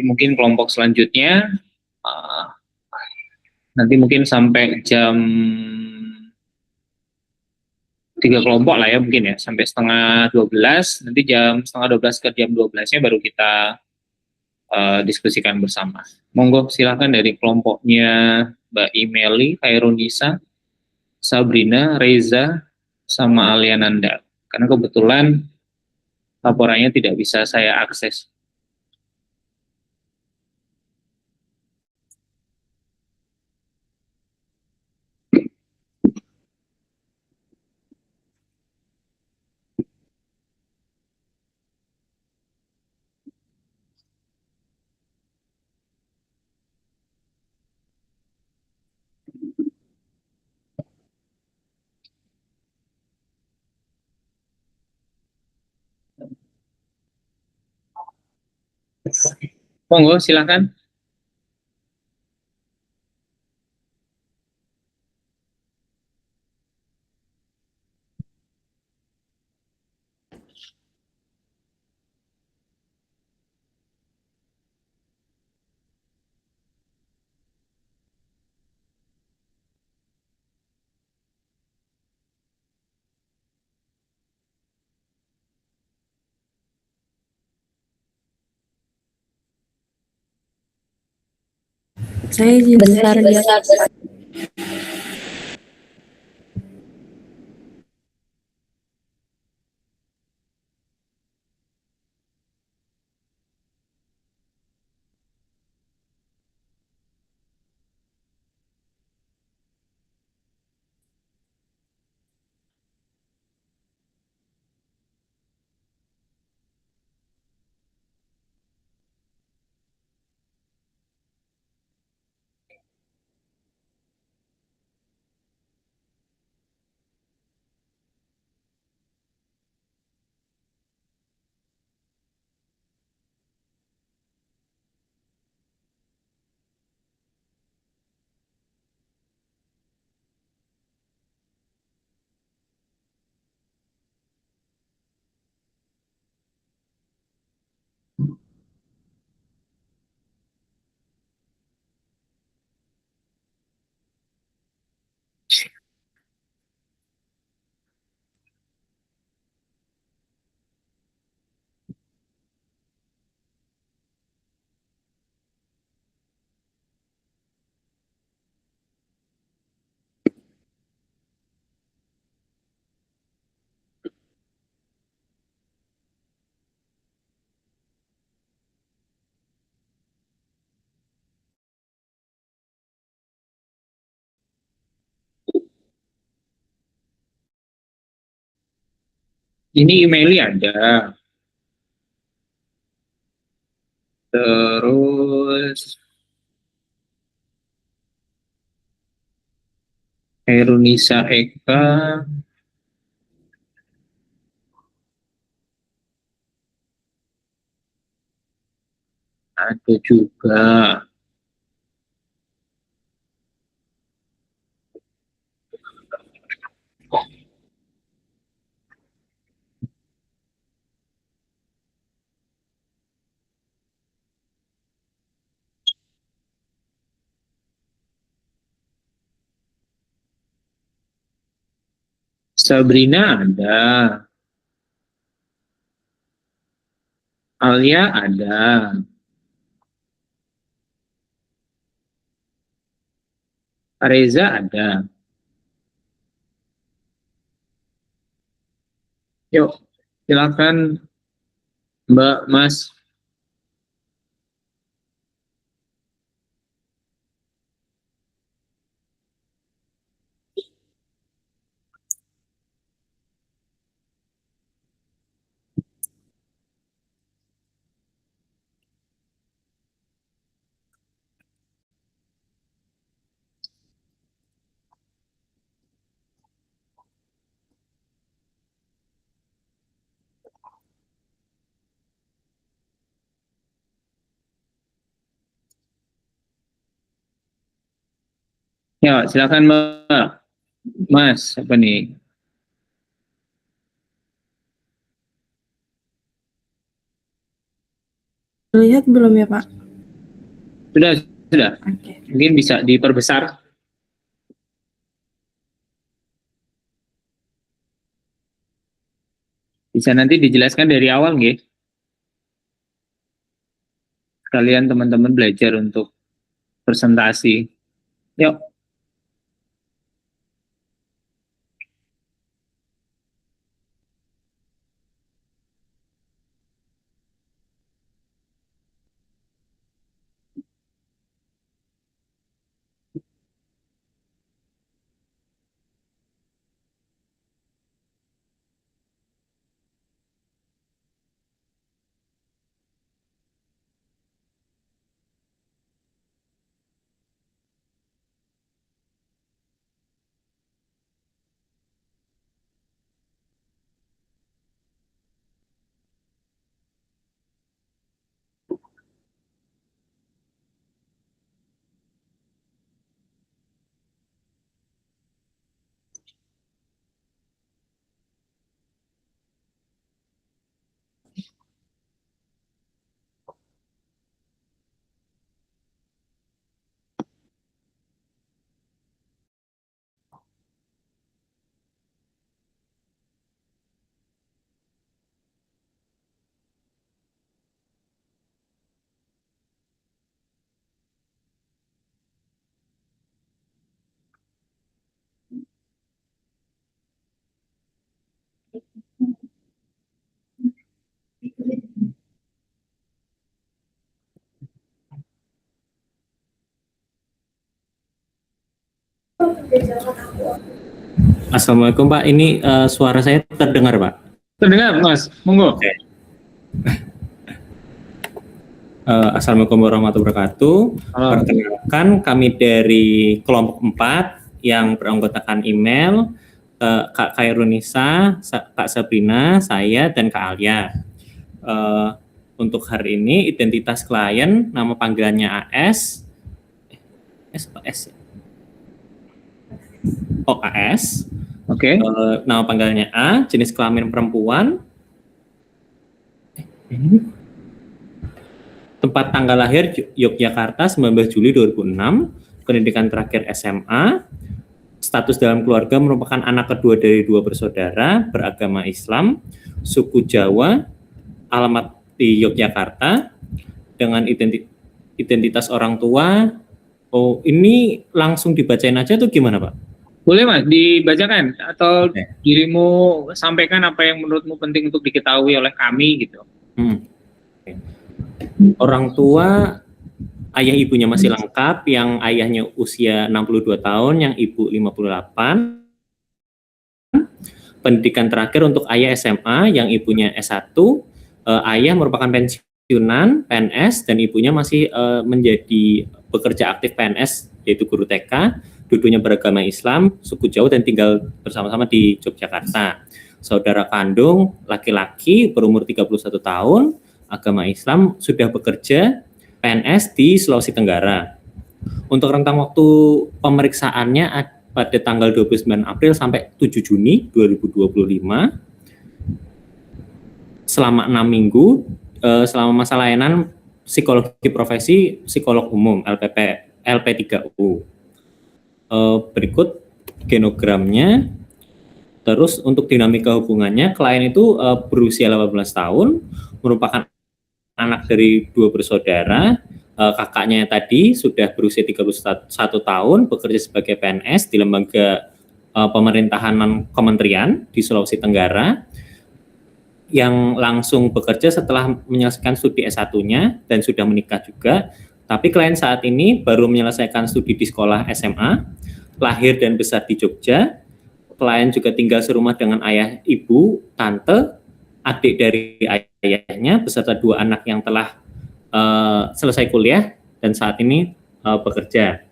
Nanti mungkin kelompok selanjutnya nanti mungkin sampai jam 3 kelompok lah ya mungkin ya, sampai setengah 12, nanti jam setengah 12 ke jam 12-nya baru kita diskusikan bersama. Monggo silahkan dari kelompoknya Mbak Imeli, Khairunisa, Sabrina, Reza, sama Aliananda. Karena kebetulan laporannya tidak bisa saya akses. Monggo silahkan. Saya izin bentar lihat. Ini email ada. Terus Herunisa Eka, ada juga. Sabrina ada. Alia ada. Reza ada. Yuk, silakan Mbak, Mas. Ya, silakan Mbak. Mas, apa nih? Lihat belum ya Pak? Sudah. Oke. Mungkin bisa diperbesar. Bisa nanti dijelaskan dari awal nggih. Kalian teman-teman belajar untuk presentasi. Yuk. Assalamualaikum Pak, ini suara saya terdengar Pak? Terdengar Mas, monggo. Oke. Assalamualaikum warahmatullahi wabarakatuh. Perkenalkan kami dari kelompok 4 yang beranggotakan email Kak Khairunisa, Kak Sabrina, saya dan Kak Alia. Untuk hari ini identitas klien nama panggilannya AS. AS. Oke. Nama panggilannya A, jenis kelamin perempuan. Tempat tanggal lahir Yogyakarta 19 Juli 2006, pendidikan terakhir SMA, status dalam keluarga merupakan anak kedua dari 2 bersaudara, beragama Islam, suku Jawa, alamat di Yogyakarta, dengan identitas orang tua. Oh, ini langsung dibacain aja tuh gimana Pak? Boleh Mas, dibacakan atau dirimu sampaikan apa yang menurutmu penting untuk diketahui oleh kami gitu. Orang tua, ayah ibunya masih lengkap, yang ayahnya usia 62 tahun, yang ibu 58. Pendidikan terakhir untuk ayah SMA, yang ibunya S1. Ayah merupakan pensiunan PNS dan ibunya masih menjadi bekerja aktif PNS, yaitu guru TK. Dua-duanya beragama Islam, suku Jawa, dan tinggal bersama-sama di Yogyakarta. Saudara kandung laki-laki berumur 31 tahun, agama Islam, sudah bekerja PNS di Sulawesi Tenggara. Untuk rentang waktu pemeriksaannya pada tanggal 29 April sampai 7 Juni 2025, selama 6 minggu, selama masa layanan psikologi profesi psikolog umum LP3U. Berikut genogramnya. Terus untuk dinamika hubungannya, klien itu berusia 18 tahun, merupakan anak dari 2 bersaudara. Kakaknya tadi sudah berusia 31 tahun, bekerja sebagai PNS di lembaga pemerintahan kementerian di Sulawesi Tenggara, yang langsung bekerja setelah menyelesaikan studi S1-nya dan sudah menikah juga. Tapi klien saat ini baru menyelesaikan studi di sekolah SMA, lahir dan besar di Jogja. Klien juga tinggal serumah dengan ayah, ibu, tante, adik dari ayahnya, beserta 2 anak yang telah selesai kuliah dan saat ini bekerja.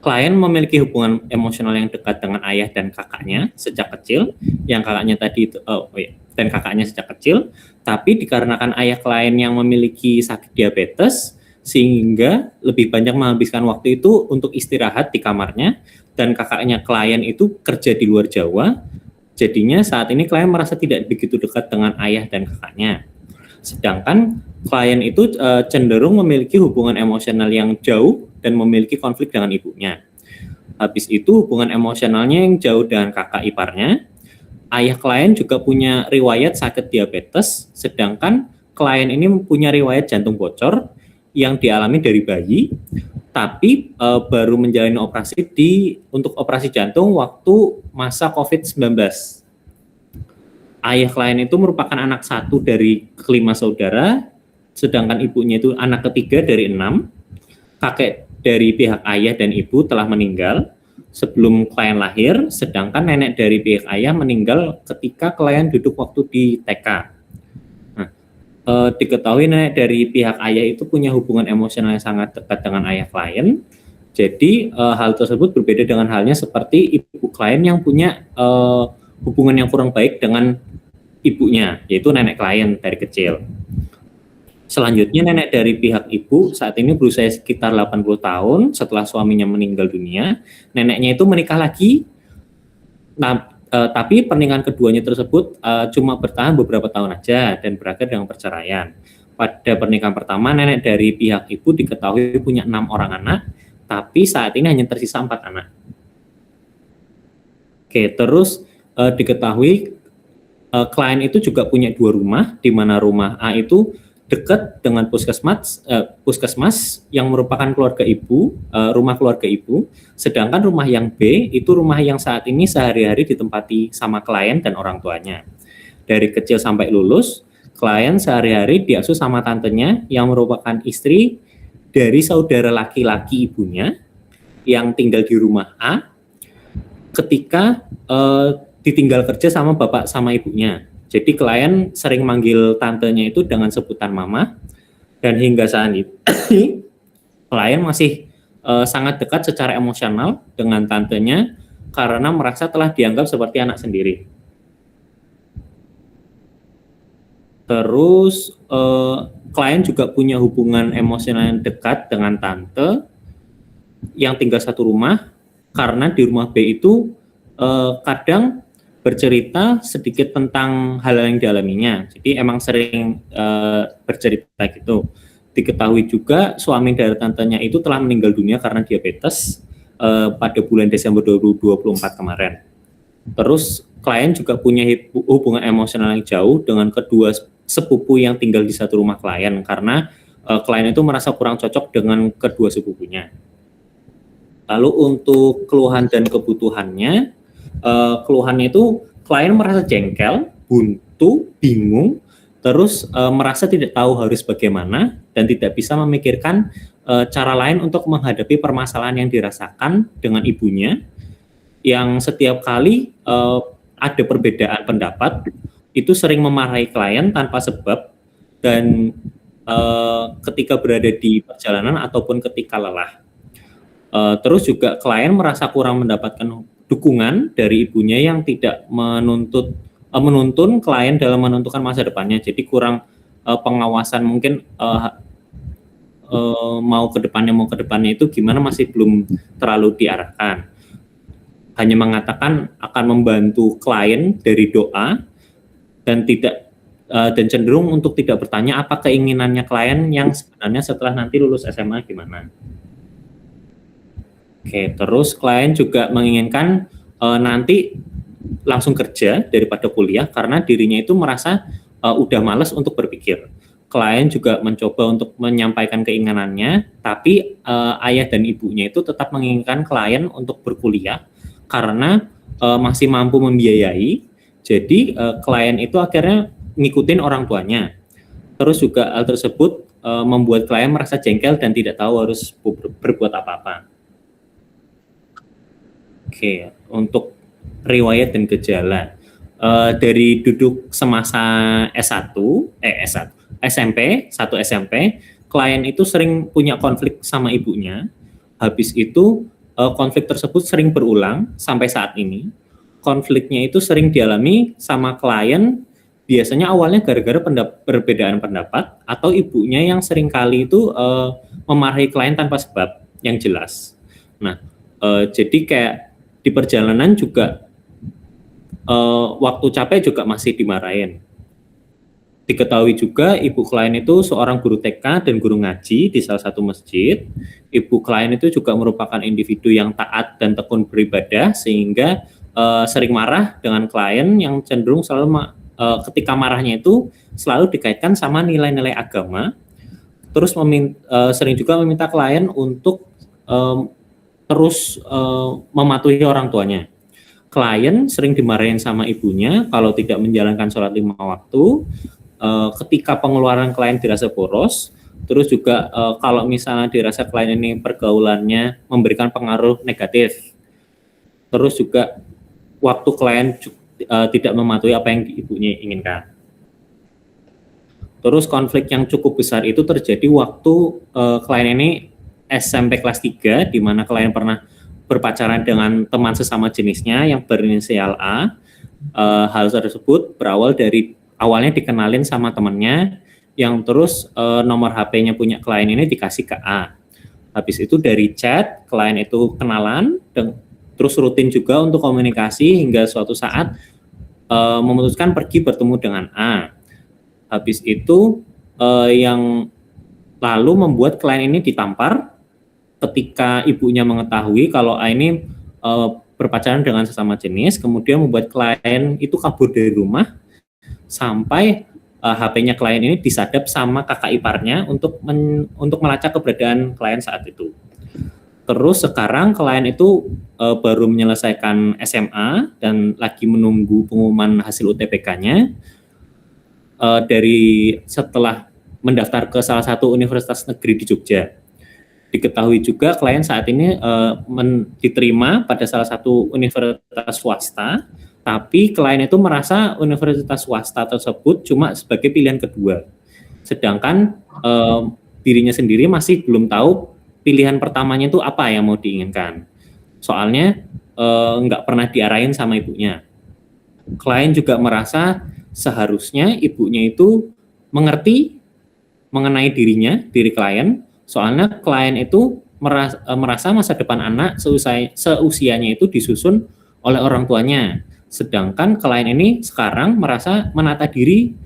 Klien memiliki hubungan emosional yang dekat dengan ayah dan kakaknya sejak kecil, yang kakaknya tadi itu, dan kakaknya sejak kecil, tapi dikarenakan ayah klien yang memiliki sakit diabetes, sehingga lebih banyak menghabiskan waktu itu untuk istirahat di kamarnya, dan kakaknya klien itu kerja di luar Jawa. Jadinya saat ini klien merasa tidak begitu dekat dengan ayah dan kakaknya. Sedangkan klien itu cenderung memiliki hubungan emosional yang jauh dan memiliki konflik dengan ibunya. Habis itu hubungan emosionalnya yang jauh dengan kakak iparnya. Ayah klien juga punya riwayat sakit diabetes, sedangkan klien ini punya riwayat jantung bocor yang dialami dari bayi, tapi baru menjalani operasi untuk operasi jantung waktu masa COVID-19. Ayah klien itu merupakan anak satu dari kelima saudara, sedangkan ibunya itu anak ketiga dari 6. Kakek dari pihak ayah dan ibu telah meninggal sebelum klien lahir, sedangkan nenek dari pihak ayah meninggal ketika klien duduk waktu di TK. Nah, diketahui nenek dari pihak ayah itu punya hubungan emosional yang sangat dekat dengan ayah klien. Jadi hal tersebut berbeda dengan halnya seperti ibu klien yang punya hubungan yang kurang baik dengan ibunya, yaitu nenek klien dari kecil. Selanjutnya nenek dari pihak ibu saat ini berusia sekitar 80 tahun setelah suaminya meninggal dunia. Neneknya itu menikah lagi, tapi pernikahan keduanya tersebut cuma bertahan beberapa tahun aja dan berakhir dengan perceraian. Pada pernikahan pertama, nenek dari pihak ibu diketahui punya 6 orang anak, tapi saat ini hanya tersisa 4 anak. Oke, terus diketahui klien itu juga punya 2 rumah, di mana rumah A itu dekat dengan puskesmas yang merupakan keluarga ibu, rumah keluarga ibu, sedangkan rumah yang B itu rumah yang saat ini sehari-hari ditempati sama klien dan orang tuanya. Dari kecil sampai lulus, klien sehari-hari diasuh sama tantenya yang merupakan istri dari saudara laki-laki ibunya yang tinggal di rumah A ketika ditinggal kerja sama bapak sama ibunya. Jadi klien sering manggil tantenya itu dengan sebutan mama, dan hingga saat ini klien masih sangat dekat secara emosional dengan tantenya karena merasa telah dianggap seperti anak sendiri. Terus klien juga punya hubungan emosional yang dekat dengan tante yang tinggal satu rumah, karena di rumah B itu kadang bercerita sedikit tentang hal yang dialaminya. Jadi emang sering bercerita gitu. Diketahui juga suami dari tantenya itu telah meninggal dunia karena diabetes pada bulan Desember 2024 kemarin. Terus klien juga punya hubungan emosional yang jauh dengan kedua sepupu yang tinggal di satu rumah klien, karena klien itu merasa kurang cocok dengan kedua sepupunya. Lalu untuk keluhan dan kebutuhannya, keluhannya itu klien merasa jengkel, buntu, bingung, terus merasa tidak tahu harus bagaimana dan tidak bisa memikirkan cara lain untuk menghadapi permasalahan yang dirasakan dengan ibunya, yang setiap kali ada perbedaan pendapat itu sering memarahi klien tanpa sebab, dan ketika berada di perjalanan ataupun ketika lelah. Terus juga klien merasa kurang mendapatkan dukungan dari ibunya yang tidak menuntun klien dalam menentukan masa depannya. Jadi kurang pengawasan, mungkin mau ke depannya itu gimana masih belum terlalu diarahkan. Hanya mengatakan akan membantu klien dari doa dan cenderung untuk tidak bertanya apa keinginannya klien yang sebenarnya setelah nanti lulus SMA gimana. Oke, terus klien juga menginginkan nanti langsung kerja daripada kuliah karena dirinya itu merasa udah malas untuk berpikir. Klien juga mencoba untuk menyampaikan keinginannya, tapi ayah dan ibunya itu tetap menginginkan klien untuk berkuliah karena masih mampu membiayai. Jadi klien itu akhirnya ngikutin orang tuanya. Terus juga hal tersebut membuat klien merasa jengkel dan tidak tahu harus berbuat apa-apa. Oke, untuk riwayat dan gejala dari duduk semasa SMP, klien itu sering punya konflik sama ibunya. Habis itu konflik tersebut sering berulang sampai saat ini. Konfliknya itu sering dialami sama klien, biasanya awalnya gara-gara perbedaan pendapat atau ibunya yang sering kali itu memarahi klien tanpa sebab yang jelas. Nah, jadi kayak di perjalanan juga waktu capek juga masih dimarahin. Diketahui juga ibu klien itu seorang guru TK dan guru ngaji di salah satu masjid. Ibu klien itu juga merupakan individu yang taat dan tekun beribadah, sehingga sering marah dengan klien yang cenderung selalu ketika marahnya itu selalu dikaitkan sama nilai-nilai agama. Terus sering juga meminta klien untuk terus mematuhi orang tuanya. Klien sering dimarahin sama ibunya kalau tidak menjalankan sholat 5 waktu. Ketika pengeluaran klien dirasa boros, terus juga kalau misalnya dirasa klien ini pergaulannya memberikan pengaruh negatif, terus juga waktu klien tidak mematuhi apa yang ibunya inginkan. Terus konflik yang cukup besar itu terjadi waktu klien ini SMP kelas 3, di mana klien pernah berpacaran dengan teman sesama jenisnya yang berinisial A. Hal tersebut berawal dari awalnya dikenalin sama temennya, yang terus nomor HP-nya punya klien ini dikasih ke A. Habis itu dari chat, klien itu kenalan, dan terus rutin juga untuk komunikasi hingga suatu saat memutuskan pergi bertemu dengan A. Habis itu yang lalu membuat klien ini ditampar ketika ibunya mengetahui kalau A ini berpacaran dengan sesama jenis, kemudian membuat klien itu kabur dari rumah sampai HP-nya klien ini disadap sama kakak iparnya untuk melacak keberadaan klien saat itu. Terus sekarang klien itu baru menyelesaikan SMA dan lagi menunggu pengumuman hasil UTBK-nya dari setelah mendaftar ke salah satu universitas negeri di Jogja. Diketahui juga klien saat ini diterima pada salah satu universitas swasta, tapi klien itu merasa universitas swasta tersebut cuma sebagai pilihan kedua. Sedangkan dirinya sendiri masih belum tahu pilihan pertamanya itu apa yang mau diinginkan. Soalnya nggak pernah diarahin sama ibunya. Klien juga merasa seharusnya ibunya itu mengerti mengenai diri klien, soalnya klien itu merasa masa depan anak seusianya itu disusun oleh orang tuanya. Sedangkan klien ini sekarang merasa menata diri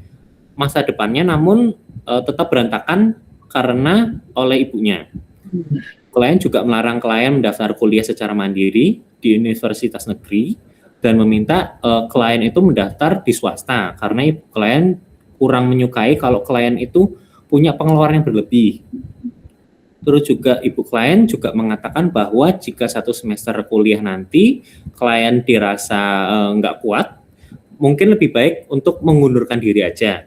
masa depannya namun tetap berantakan karena oleh ibunya. Klien juga melarang klien mendaftar kuliah secara mandiri di universitas negeri dan meminta klien itu mendaftar di swasta karena klien kurang menyukai kalau klien itu punya pengeluaran yang berlebih. Terus juga ibu klien juga mengatakan bahwa jika satu semester kuliah nanti klien dirasa nggak kuat, mungkin lebih baik untuk mengundurkan diri aja.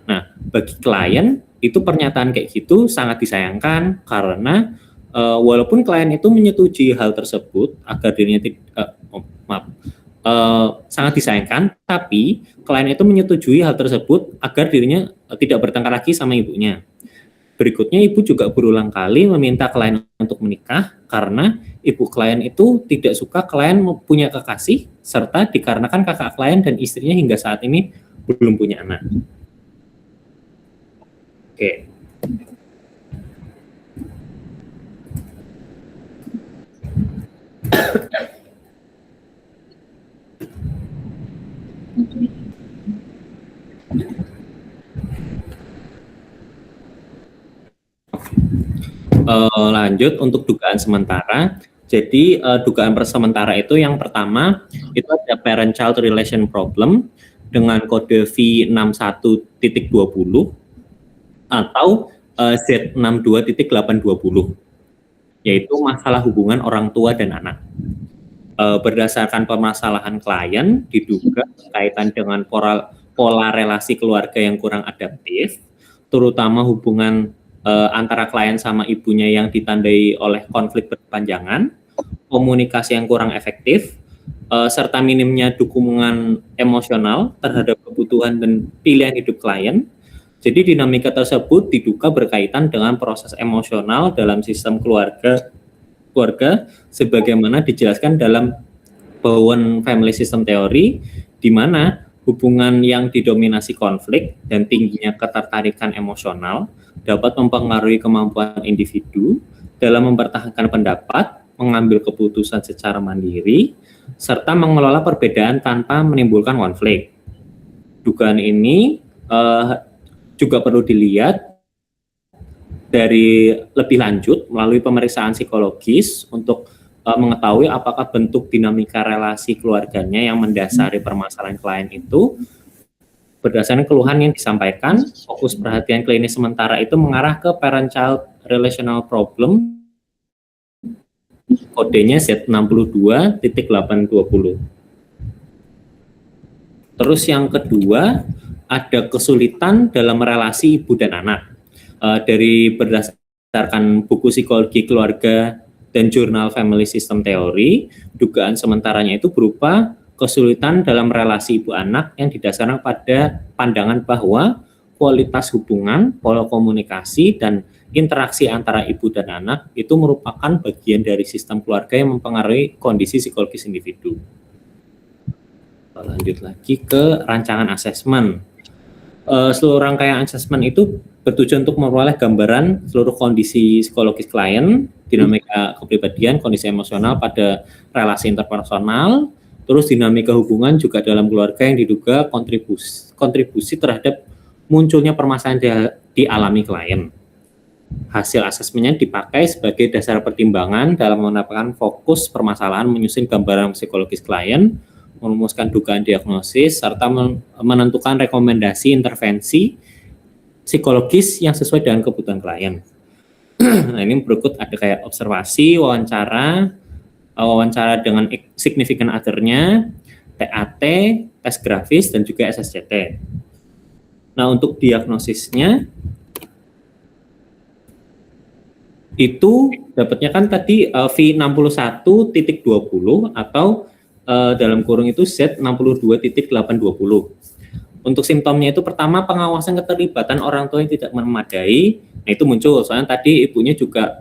Nah, bagi klien itu pernyataan kayak gitu sangat disayangkan karena walaupun klien itu menyetujui hal tersebut agar dirinya sangat disayangkan, tapi klien itu menyetujui hal tersebut agar dirinya tidak bertengkar lagi sama ibunya. Berikutnya, ibu juga berulang kali meminta klien untuk menikah karena ibu klien itu tidak suka klien punya kekasih, serta dikarenakan kakak klien dan istrinya hingga saat ini belum punya anak. Oke. Lanjut untuk dugaan sementara. Jadi dugaan sementara itu yang pertama itu ada parent-child relation problem dengan kode V61.20 atau Z62.820, yaitu masalah hubungan orang tua dan anak. Berdasarkan permasalahan klien diduga berkaitan dengan pola relasi keluarga yang kurang adaptif, terutama hubungan antara klien sama ibunya yang ditandai oleh konflik berkepanjangan, komunikasi yang kurang efektif, serta minimnya dukungan emosional terhadap kebutuhan dan pilihan hidup klien. Jadi dinamika tersebut diduga berkaitan dengan proses emosional dalam sistem keluarga sebagaimana dijelaskan dalam Bowen Family System Theory, di mana hubungan yang didominasi konflik dan tingginya ketertarikan emosional dapat mempengaruhi kemampuan individu dalam mempertahankan pendapat, mengambil keputusan secara mandiri, serta mengelola perbedaan tanpa menimbulkan konflik. Dugaan ini juga perlu dilihat dari lebih lanjut melalui pemeriksaan psikologis untuk mengetahui apakah bentuk dinamika relasi keluarganya yang mendasari permasalahan klien itu berdasarkan keluhan yang disampaikan. Fokus perhatian klinis sementara itu mengarah ke parent-child relational problem, kodenya Z62.820. Terus yang kedua, ada kesulitan dalam relasi ibu dan anak. Dari berdasarkan buku psikologi keluarga dan jurnal Family System Theory, dugaan sementaranya itu berupa kesulitan dalam relasi ibu anak yang didasarkan pada pandangan bahwa kualitas hubungan, pola komunikasi, dan interaksi antara ibu dan anak itu merupakan bagian dari sistem keluarga yang mempengaruhi kondisi psikologis individu. Lanjut lagi ke rancangan asesmen. Seluruh rangkaian asesmen itu bertujuan untuk memperoleh gambaran seluruh kondisi psikologis klien, dinamika kepribadian, kondisi emosional pada relasi interpersonal, terus dinamika hubungan juga dalam keluarga yang diduga kontribusi terhadap munculnya permasalahan dialami klien. Hasil asesmennya dipakai sebagai dasar pertimbangan dalam menetapkan fokus permasalahan, menyusun gambaran psikologis klien, merumuskan dugaan diagnosis, serta menentukan rekomendasi intervensi psikologis yang sesuai dengan kebutuhan klien. Nah, ini berikut ada kayak observasi, wawancara dengan significant other-nya, TAT, tes grafis, dan juga SSCT. Nah, untuk diagnosisnya itu dapatnya kan tadi V61.20 atau dalam kurung itu Z62.820. Untuk simptomnya itu pertama pengawasan keterlibatan orang tua yang tidak memadai. Nah, itu muncul soalnya tadi ibunya juga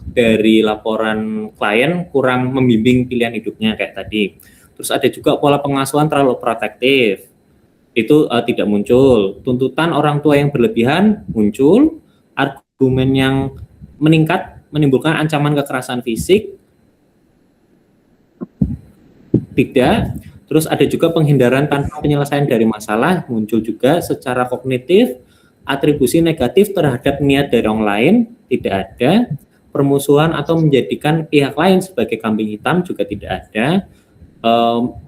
dari laporan klien kurang membimbing pilihan hidupnya kayak tadi. Terus ada juga pola pengasuhan terlalu protektif. Itu tidak muncul. Tuntutan orang tua yang berlebihan muncul. Argumen yang meningkat menimbulkan ancaman kekerasan fisik tidak. Terus ada juga penghindaran tanpa penyelesaian dari masalah muncul juga. Secara kognitif atribusi negatif terhadap niat dari orang lain tidak ada. Permusuhan atau menjadikan pihak lain sebagai kambing hitam juga tidak ada.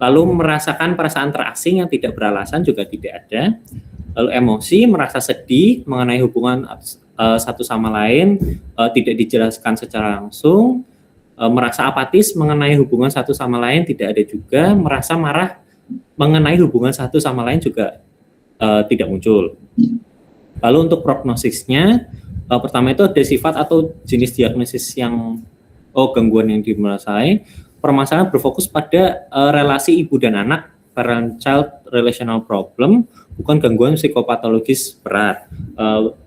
Lalu merasakan perasaan terasing yang tidak beralasan juga tidak ada. Lalu emosi, merasa sedih mengenai hubungan satu sama lain tidak dijelaskan secara langsung. Merasa apatis mengenai hubungan satu sama lain tidak ada juga. Merasa marah mengenai hubungan satu sama lain juga tidak muncul. Lalu untuk prognosisnya, pertama itu ada sifat atau jenis diagnosis yang gangguan yang dimerasai. Permasalahan berfokus pada relasi ibu dan anak, parent-child relational problem, bukan gangguan psikopatologis berat.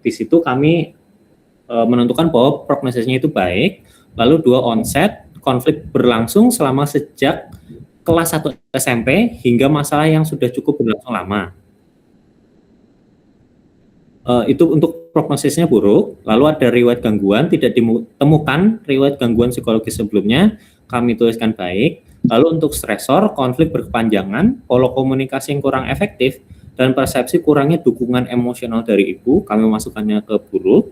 Di situ kami menentukan bahwa prognosisnya itu baik. Lalu 2, onset, konflik berlangsung selama sejak kelas 1 SMP hingga masalah yang sudah cukup berlangsung lama. Itu untuk prognosisnya buruk. Lalu ada riwayat gangguan, tidak ditemukan riwayat gangguan psikologis sebelumnya, kami tuliskan baik. Lalu untuk stresor, konflik berkepanjangan, pola komunikasi yang kurang efektif, dan persepsi kurangnya dukungan emosional dari ibu, kami masukkannya ke buruk.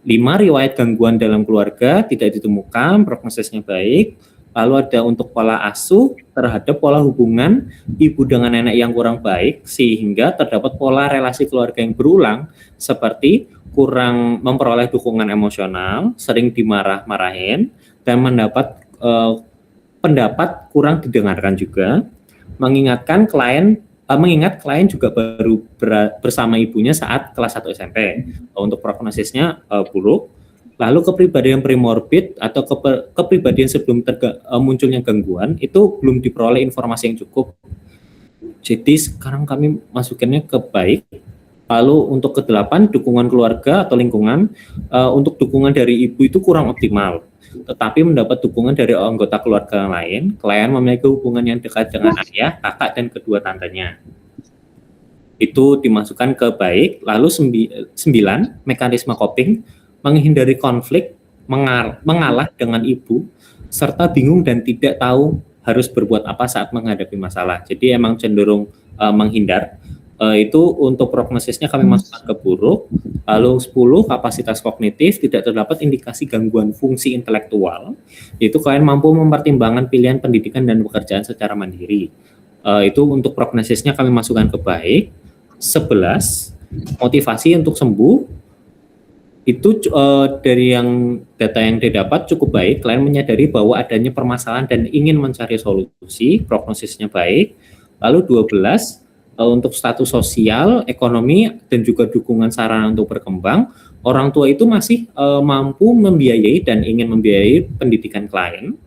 5, riwayat gangguan dalam keluarga tidak ditemukan, prognosisnya baik. Lalu ada untuk pola asuh terhadap pola hubungan ibu dengan nenek yang kurang baik, sehingga terdapat pola relasi keluarga yang berulang, seperti kurang memperoleh dukungan emosional, sering dimarah-marahin, dan mendapat pendapat kurang didengarkan juga. Mengingat klien juga baru bersama ibunya saat kelas 1 SMP. Untuk prognosisnya buruk. Lalu kepribadian primorbid atau kepribadian sebelum munculnya gangguan itu belum diperoleh informasi yang cukup. Jadi sekarang kami masukinnya ke baik. Lalu untuk ke-8, dukungan keluarga atau lingkungan. Untuk dukungan dari ibu itu kurang optimal, tetapi mendapat dukungan dari anggota keluarga lain. Klien memiliki hubungan yang dekat dengan ayah, kakak, dan kedua tantenya. Itu dimasukkan ke baik. Lalu 9, mekanisme coping, menghindari konflik, mengalah dengan ibu, serta bingung dan tidak tahu harus berbuat apa saat menghadapi masalah. Jadi emang cenderung menghindar. Itu untuk prognosisnya kami masukkan ke buruk. Lalu 10, kapasitas kognitif, tidak terdapat indikasi gangguan fungsi intelektual, yaitu kalian mampu mempertimbangkan pilihan pendidikan dan pekerjaan secara mandiri. Itu untuk prognosisnya kami masukkan ke baik. 11, motivasi untuk sembuh, itu dari yang data yang didapat cukup baik. Kalian menyadari bahwa adanya permasalahan dan ingin mencari solusi, prognosisnya baik. Lalu 12, untuk status sosial, ekonomi, dan juga dukungan sarana untuk berkembang, orang tua itu masih mampu membiayai dan ingin membiayai pendidikan klien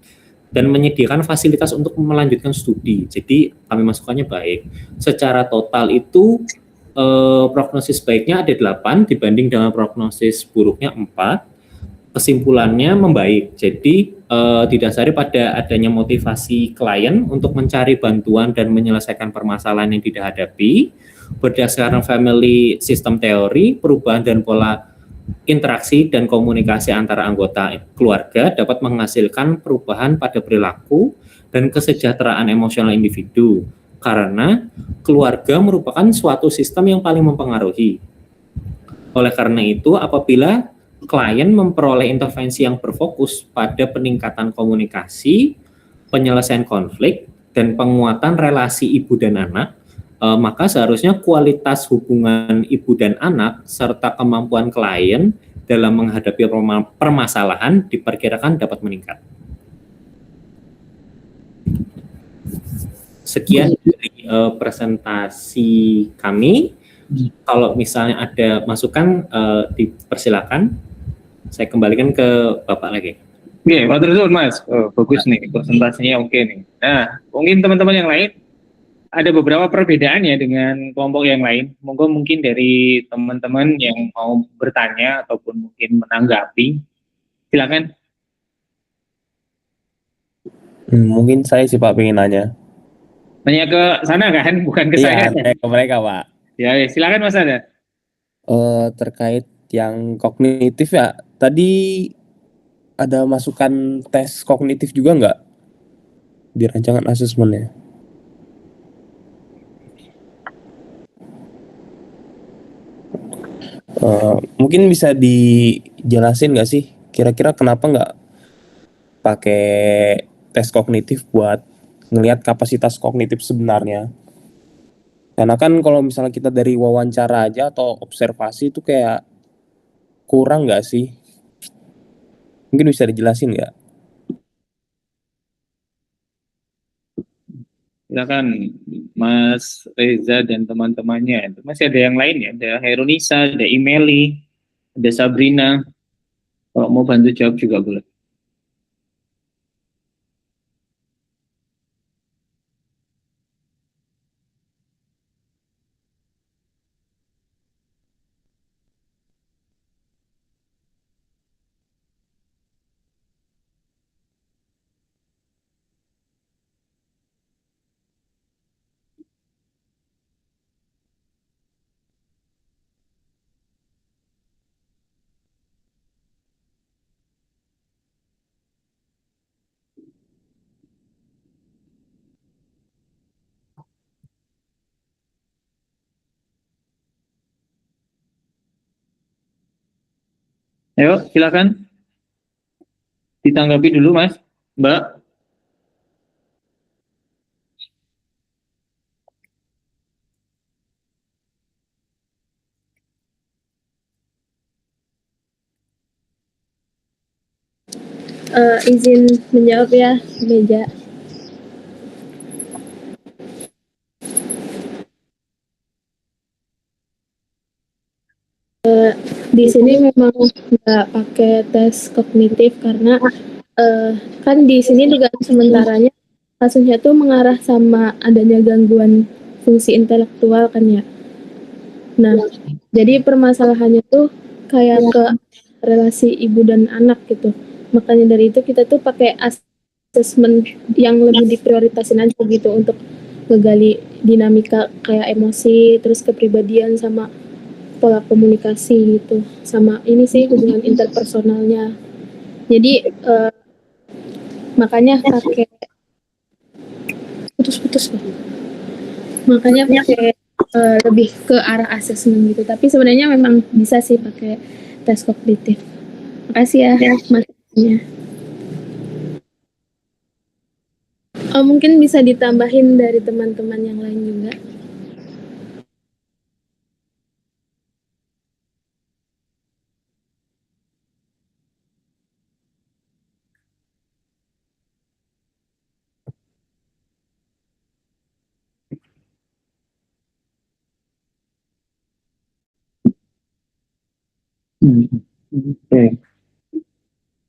dan menyediakan fasilitas untuk melanjutkan studi. Jadi kami masukannya baik. Secara total itu prognosis baiknya ada 8 dibanding dengan prognosis buruknya 4. Kesimpulannya membaik. Jadi didasari pada adanya motivasi klien untuk mencari bantuan dan menyelesaikan permasalahan yang dihadapi. Berdasarkan family system teori, perubahan dan pola interaksi dan komunikasi antara anggota keluarga dapat menghasilkan perubahan pada perilaku dan kesejahteraan emosional individu. Karena keluarga merupakan suatu sistem yang paling mempengaruhi. Oleh karena itu, apabila klien memperoleh intervensi yang berfokus pada peningkatan komunikasi, penyelesaian konflik, dan penguatan relasi ibu dan anak, maka seharusnya kualitas hubungan ibu dan anak serta kemampuan klien dalam menghadapi permasalahan diperkirakan dapat meningkat. Sekian dari presentasi kami. Kalau misalnya ada masukan, dipersilakan. Saya kembalikan ke Bapak lagi. Oke, matur nuwun Mas. Bagus nih, presentasinya oke nih. Nah, mungkin teman-teman yang lain ada beberapa perbedaan ya dengan kelompok yang lain. Mungkin dari teman-teman yang mau bertanya ataupun mungkin menanggapi. Silakan. Mungkin saya sih Pak pengen nanya. Nanya ke sana kan, bukan ke saya. Iya, ke mereka Pak. Ya, silakan Mas Ada. Terkait yang kognitif ya, tadi ada masukan tes kognitif juga nggak di rancangan asesmennya? Mungkin bisa dijelasin nggak sih, kira-kira kenapa nggak pakai tes kognitif buat ngelihat kapasitas kognitif sebenarnya? Karena kan kalau misalnya kita dari wawancara aja atau observasi itu kayak kurang nggak sih? Mungkin bisa dijelasin nggak? Silakan Mas Reza dan teman-temannya. Masih ada yang lain ya, ada Herunisa, ada Imeli, ada Sabrina. Kalau mau bantu jawab juga boleh. Ayo, silakan. Ditanggapi dulu, Mas. Mbak. Izin menjawab ya, Meja. Di sini memang nggak pakai tes kognitif karena kan di sini juga sementaranya kasusnya tuh mengarah sama adanya gangguan fungsi intelektual kan ya. Nah, jadi permasalahannya tuh kayak ke relasi ibu dan anak gitu. Makanya dari itu kita tuh pakai asesmen yang lebih diprioritasin aja gitu untuk ngegali dinamika kayak emosi, terus kepribadian sama pola komunikasi gitu, sama ini sih hubungan interpersonalnya. Jadi makanya pakai putus-putus. Makanya pakai lebih ke arah asesmen gitu. Tapi sebenarnya memang bisa sih pakai tes kognitif. Makasih ya masukannya. Mungkin bisa ditambahin dari teman-teman yang lain juga. Oke.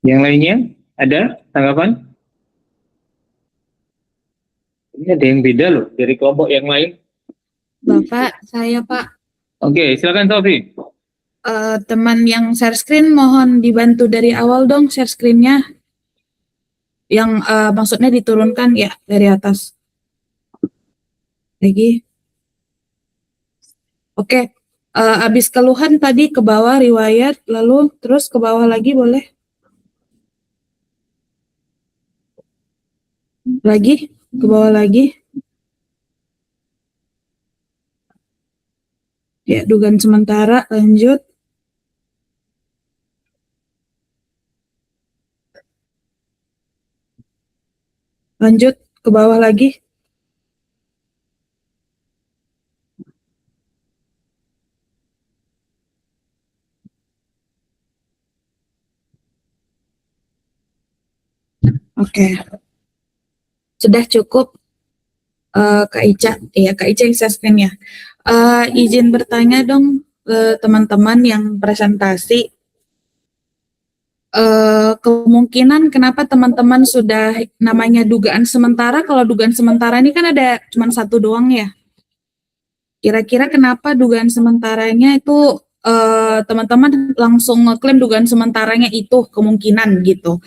Yang lainnya ada tanggapan? Ini ada yang beda loh dari kelompok yang lain. Bapak, saya Pak, Oke, silakan Sofi. teman yang share screen mohon dibantu dari awal dong share screen-nya. Yang maksudnya diturunkan ya dari atas. Lagi. Oke, habis keluhan tadi ke bawah riwayat, lalu terus ke bawah lagi boleh? Lagi, ke bawah lagi. Ya, dugaan sementara, lanjut. Lanjut, ke bawah lagi. Oke. Sudah cukup, Kak Ica. Iya, Kak Ica yang share screen-nya. Izin bertanya dong ke teman-teman yang presentasi. Kemungkinan kenapa teman-teman sudah namanya dugaan sementara, kalau dugaan sementara ini kan ada cuma satu doang ya. Kira-kira kenapa dugaan sementaranya itu teman-teman langsung ngeklaim dugaan sementaranya itu kemungkinan gitu.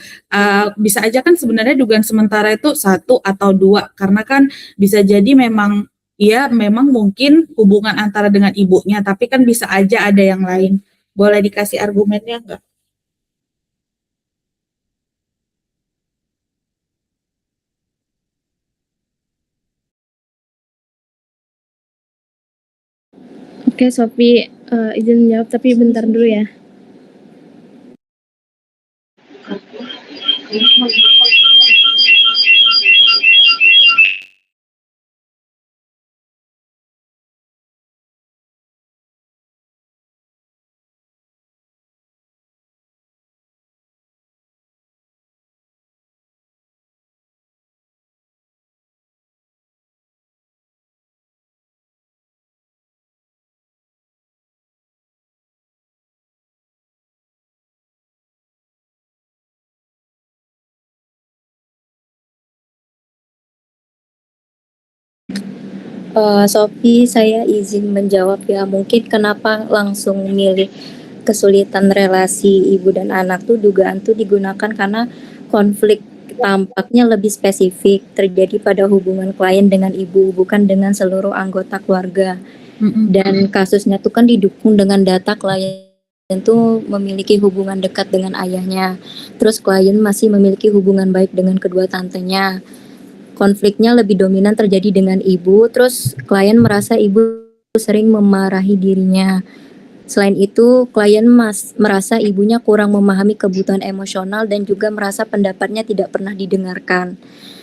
Bisa aja kan sebenarnya dugaan sementara itu satu atau dua, karena kan bisa jadi memang ya memang mungkin hubungan antara dengan ibunya, tapi kan bisa aja ada yang lain. Boleh dikasih argumennya nggak? Oke, Sophie, izin jawab tapi bentar dulu ya. Sophie, saya izin menjawab ya. Mungkin kenapa langsung milih kesulitan relasi ibu dan anak tuh dugaan tuh digunakan karena konflik tampaknya lebih spesifik terjadi pada hubungan klien dengan ibu, bukan dengan seluruh anggota keluarga. Dan kasusnya tuh kan didukung dengan data klien tuh memiliki hubungan dekat dengan ayahnya. Terus klien masih memiliki hubungan baik dengan kedua tantenya. Konfliknya lebih dominan terjadi dengan ibu, terus klien merasa ibu sering memarahi dirinya. Selain itu, klien merasa ibunya kurang memahami kebutuhan emosional dan juga merasa pendapatnya tidak pernah didengarkan.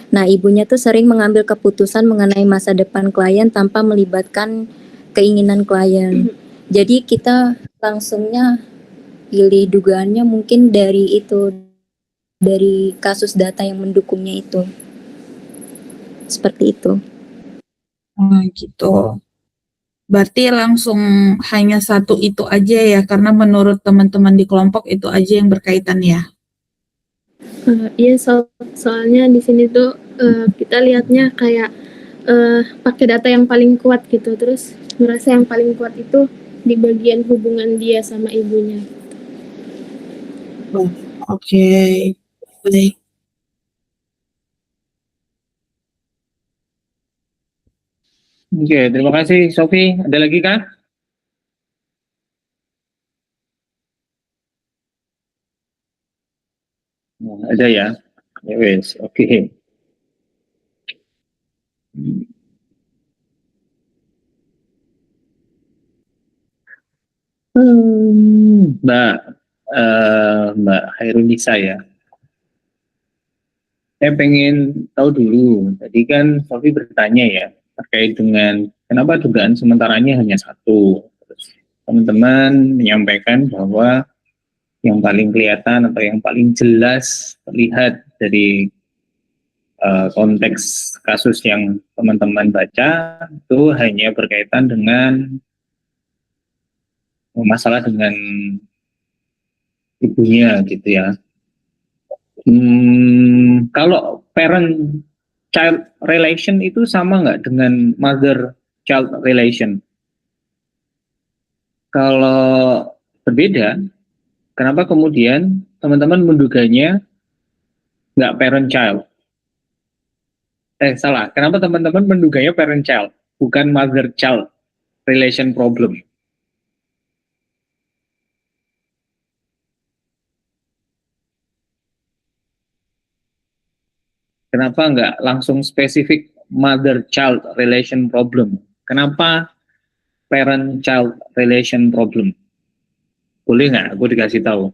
Nah, ibunya tuh sering mengambil keputusan mengenai masa depan klien tanpa melibatkan keinginan klien. Jadi kita langsungnya pilih dugaannya mungkin dari itu, dari kasus data yang mendukungnya itu. Seperti itu. Gitu. Berarti langsung hanya satu itu aja ya, karena menurut teman-teman di kelompok itu aja yang berkaitan ya. Iya, soalnya di sini tuh kita lihatnya kayak pakai data yang paling kuat gitu, terus merasa yang paling kuat itu di bagian hubungan dia sama ibunya. Oke, baik. Oke, terima kasih Sofi. Ada lagi kah? Ada ya. Ya wes, oke. Mbak Mbak Hairunisa ya. Saya pengen tahu dulu. Tadi kan Sofi bertanya ya terkait dengan kenapa dugaan sementaranya hanya satu. Terus teman-teman menyampaikan bahwa yang paling kelihatan atau yang paling jelas terlihat dari konteks kasus yang teman-teman baca itu hanya berkaitan dengan masalah dengan ibunya gitu ya. Kalau parent child relation itu sama nggak dengan mother child relation? Kalau berbeda, kenapa kemudian teman-teman menduganya nggak parent child? Salah. Kenapa teman-teman menduganya parent child, bukan mother child relation problem? Kenapa nggak langsung spesifik mother child relation problem? Kenapa parent child relation problem? Boleh nggak aku dikasih tahu?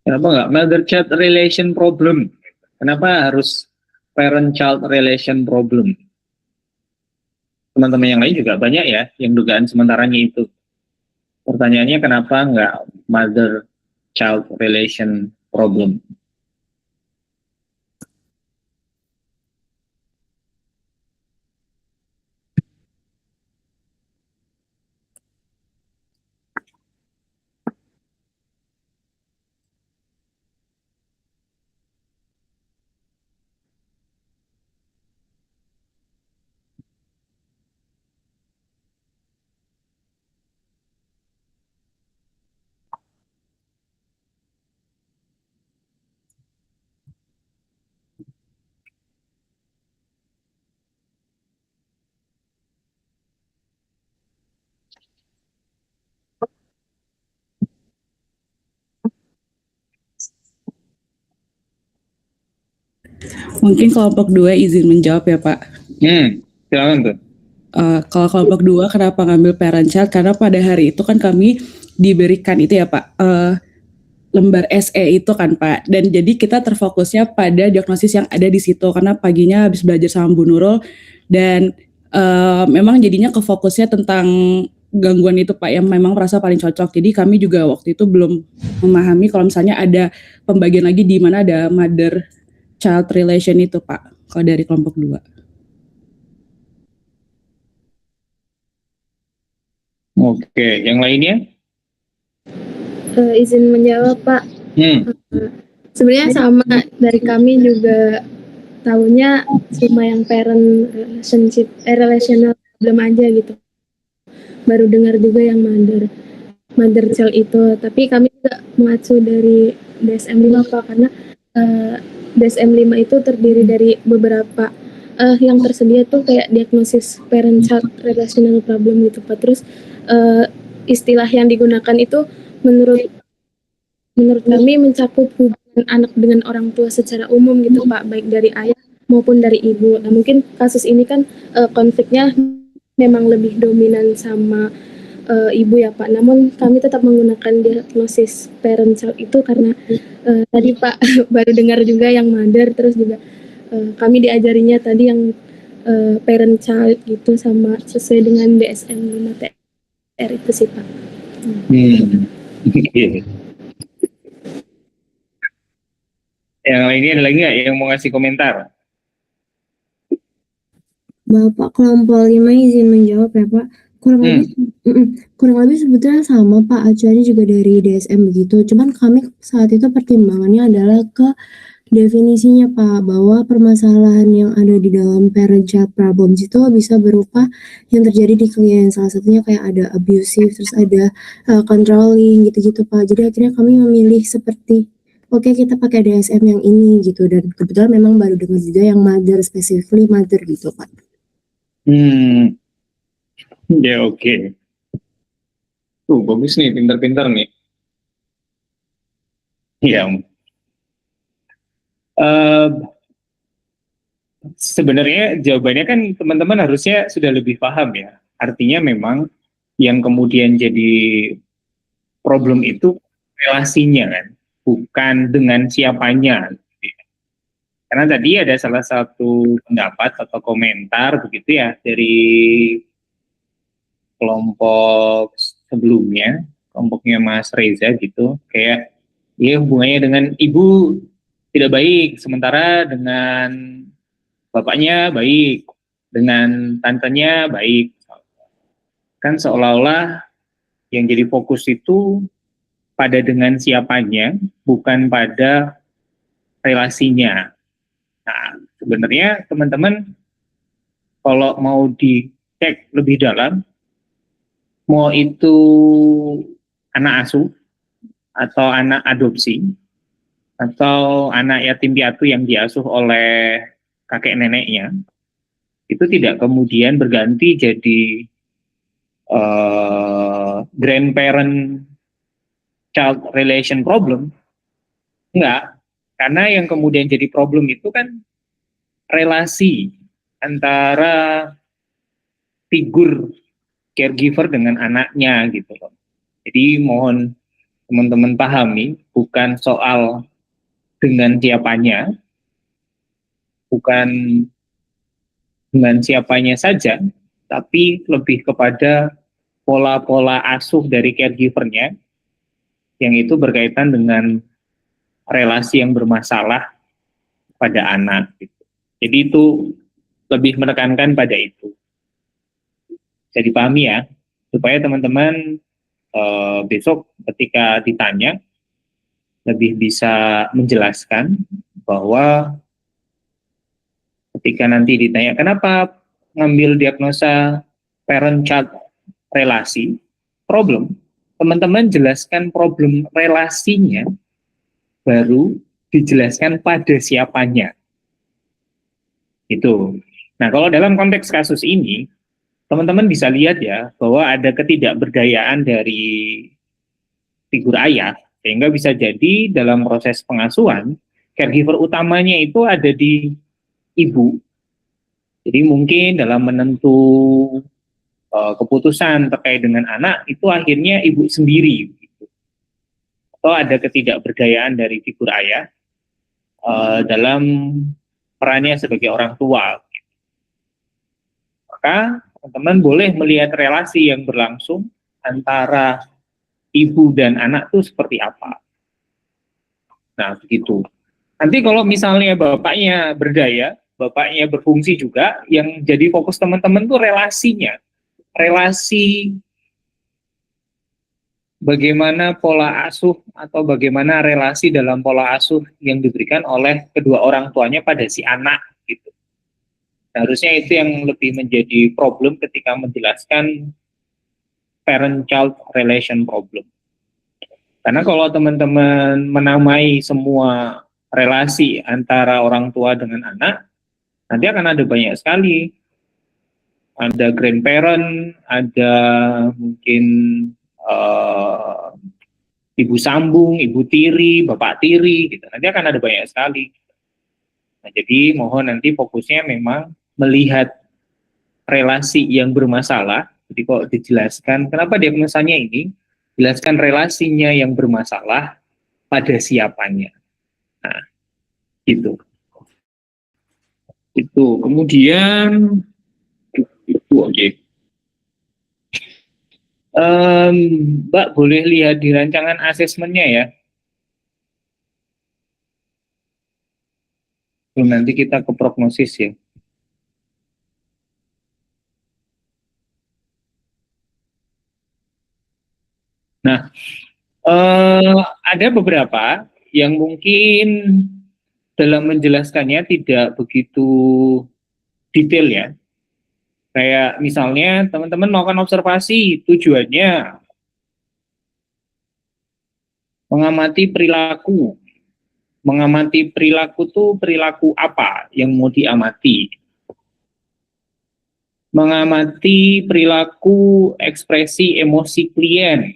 Kenapa nggak mother child relation problem? Kenapa harus parent child relation problem? Teman-teman yang lain juga banyak ya yang dugaan sementaranya itu. Pertanyaannya kenapa nggak mother child relation problem? Mungkin kelompok 2 izin menjawab ya Pak. Silakan tuh. Kalau kelompok 2 kenapa ngambil parent child? Karena pada hari itu kan kami diberikan itu ya Pak, lembar SE itu kan Pak. Dan jadi kita terfokusnya pada diagnosis yang ada di situ. Karena paginya habis belajar sama Bu Nurul. Dan memang jadinya kefokusnya tentang gangguan itu Pak yang memang merasa paling cocok. Jadi kami juga waktu itu belum memahami kalau misalnya ada pembagian lagi di mana ada mother child relation itu Pak, kalau dari kelompok 2. Oke, yang lainnya? Izin menjawab Pak. Sebenarnya sama dari kami juga tahunya cuma yang parent relational problem aja gitu. Baru dengar juga yang mother child itu. Tapi kami juga mengacu dari DSM-5 Pak, karena DSM-5 itu terdiri dari beberapa yang tersedia tuh kayak diagnosis parent child relational problem gitu Pak. Terus istilah yang digunakan itu menurut kami mencakup hubungan anak dengan orang tua secara umum gitu Pak, baik dari ayah maupun dari ibu. Nah mungkin kasus ini kan konfliknya memang lebih dominan sama ibu ya Pak. Namun kami tetap menggunakan diagnosis parent child itu karena tadi Pak baru dengar juga yang mother, terus juga kami diajarinya tadi yang parent child gitu sama sesuai dengan DSM 5 TR itu sih Pak. Yang lainnya ada lagi nggak yang mau ngasih komentar? Bapak kelompok 5 izin menjawab ya Pak. Kurang lebih sebetulnya sama Pak, acuannya juga dari DSM begitu. Cuman kami saat itu pertimbangannya adalah ke definisinya Pak, bahwa permasalahan yang ada di dalam parent child problems itu bisa berupa yang terjadi di klien. Salah satunya kayak ada abusive, terus ada controlling gitu-gitu Pak. Jadi akhirnya kami memilih seperti oke, kita pakai DSM yang ini gitu, dan kebetulan memang baru dengar juga yang mother, specifically mother gitu Pak. Ya oke. Bagus nih, pintar-pintar nih. Ya. Eh, Sebenarnya jawabannya kan teman-teman harusnya sudah lebih paham ya. Artinya memang yang kemudian jadi problem itu relasinya kan, bukan dengan siapanya. Karena tadi ada salah satu pendapat atau komentar begitu ya dari kelompok sebelumnya, kelompoknya Mas Reza gitu, kayak ya hubungannya dengan ibu tidak baik, sementara dengan bapaknya baik, dengan tantenya baik. Kan seolah-olah yang jadi fokus itu pada dengan siapanya, bukan pada relasinya. Nah, sebenarnya teman-teman kalau mau dicek lebih dalam, mau itu anak asuh atau anak adopsi atau anak yatim piatu yang diasuh oleh kakek neneknya, itu tidak kemudian berganti jadi grandparent child relation problem. Enggak, karena yang kemudian jadi problem itu kan relasi antara figur caregiver dengan anaknya gitu loh. Jadi mohon teman-teman pahami, bukan soal dengan siapanya, bukan dengan siapanya saja, tapi lebih kepada pola-pola asuh dari caregivernya yang itu berkaitan dengan relasi yang bermasalah pada anak. Gitu. Jadi itu lebih menekankan pada itu. Jadi pahami ya, supaya teman-teman besok ketika ditanya lebih bisa menjelaskan bahwa ketika nanti ditanya kenapa ngambil diagnosa parent-child relasi problem, teman-teman jelaskan problem relasinya, baru dijelaskan pada siapanya. Itu. Nah, kalau dalam konteks kasus ini, teman-teman bisa lihat ya, bahwa ada ketidakberdayaan dari figur ayah, sehingga bisa jadi dalam proses pengasuhan, caregiver utamanya itu ada di ibu. Jadi mungkin dalam menentu keputusan terkait dengan anak, itu akhirnya ibu sendiri. Gitu. Atau ada ketidakberdayaan dari figur ayah dalam perannya sebagai orang tua. Maka teman-teman boleh melihat relasi yang berlangsung antara ibu dan anak itu seperti apa. Nah, begitu. Nanti kalau misalnya bapaknya berdaya, bapaknya berfungsi juga, yang jadi fokus teman-teman tuh relasinya. Relasi bagaimana pola asuh atau bagaimana relasi dalam pola asuh yang diberikan oleh kedua orang tuanya pada si anak gitu. Harusnya itu yang lebih menjadi problem ketika menjelaskan parent-child relation problem. Karena kalau teman-teman menamai semua relasi antara orang tua dengan anak, nanti akan ada banyak sekali. Ada grandparent, ada mungkin ibu sambung, ibu tiri, bapak tiri, gitu. Nanti akan ada banyak sekali. Nah, jadi mohon nanti fokusnya memang melihat relasi yang bermasalah. Jadi kok dijelaskan, kenapa diagnosanya ini? Jelaskan relasinya yang bermasalah pada siapanya. Nah, itu. Itu. Kemudian, itu oke. Mbak boleh lihat di rancangan asesmennya ya. Nanti kita ke prognosis ya. Nah, ada beberapa yang mungkin dalam menjelaskannya tidak begitu detail ya. Kayak misalnya teman-teman melakukan observasi, tujuannya mengamati perilaku. Mengamati perilaku tuh perilaku apa yang mau diamati? Mengamati perilaku ekspresi emosi klien.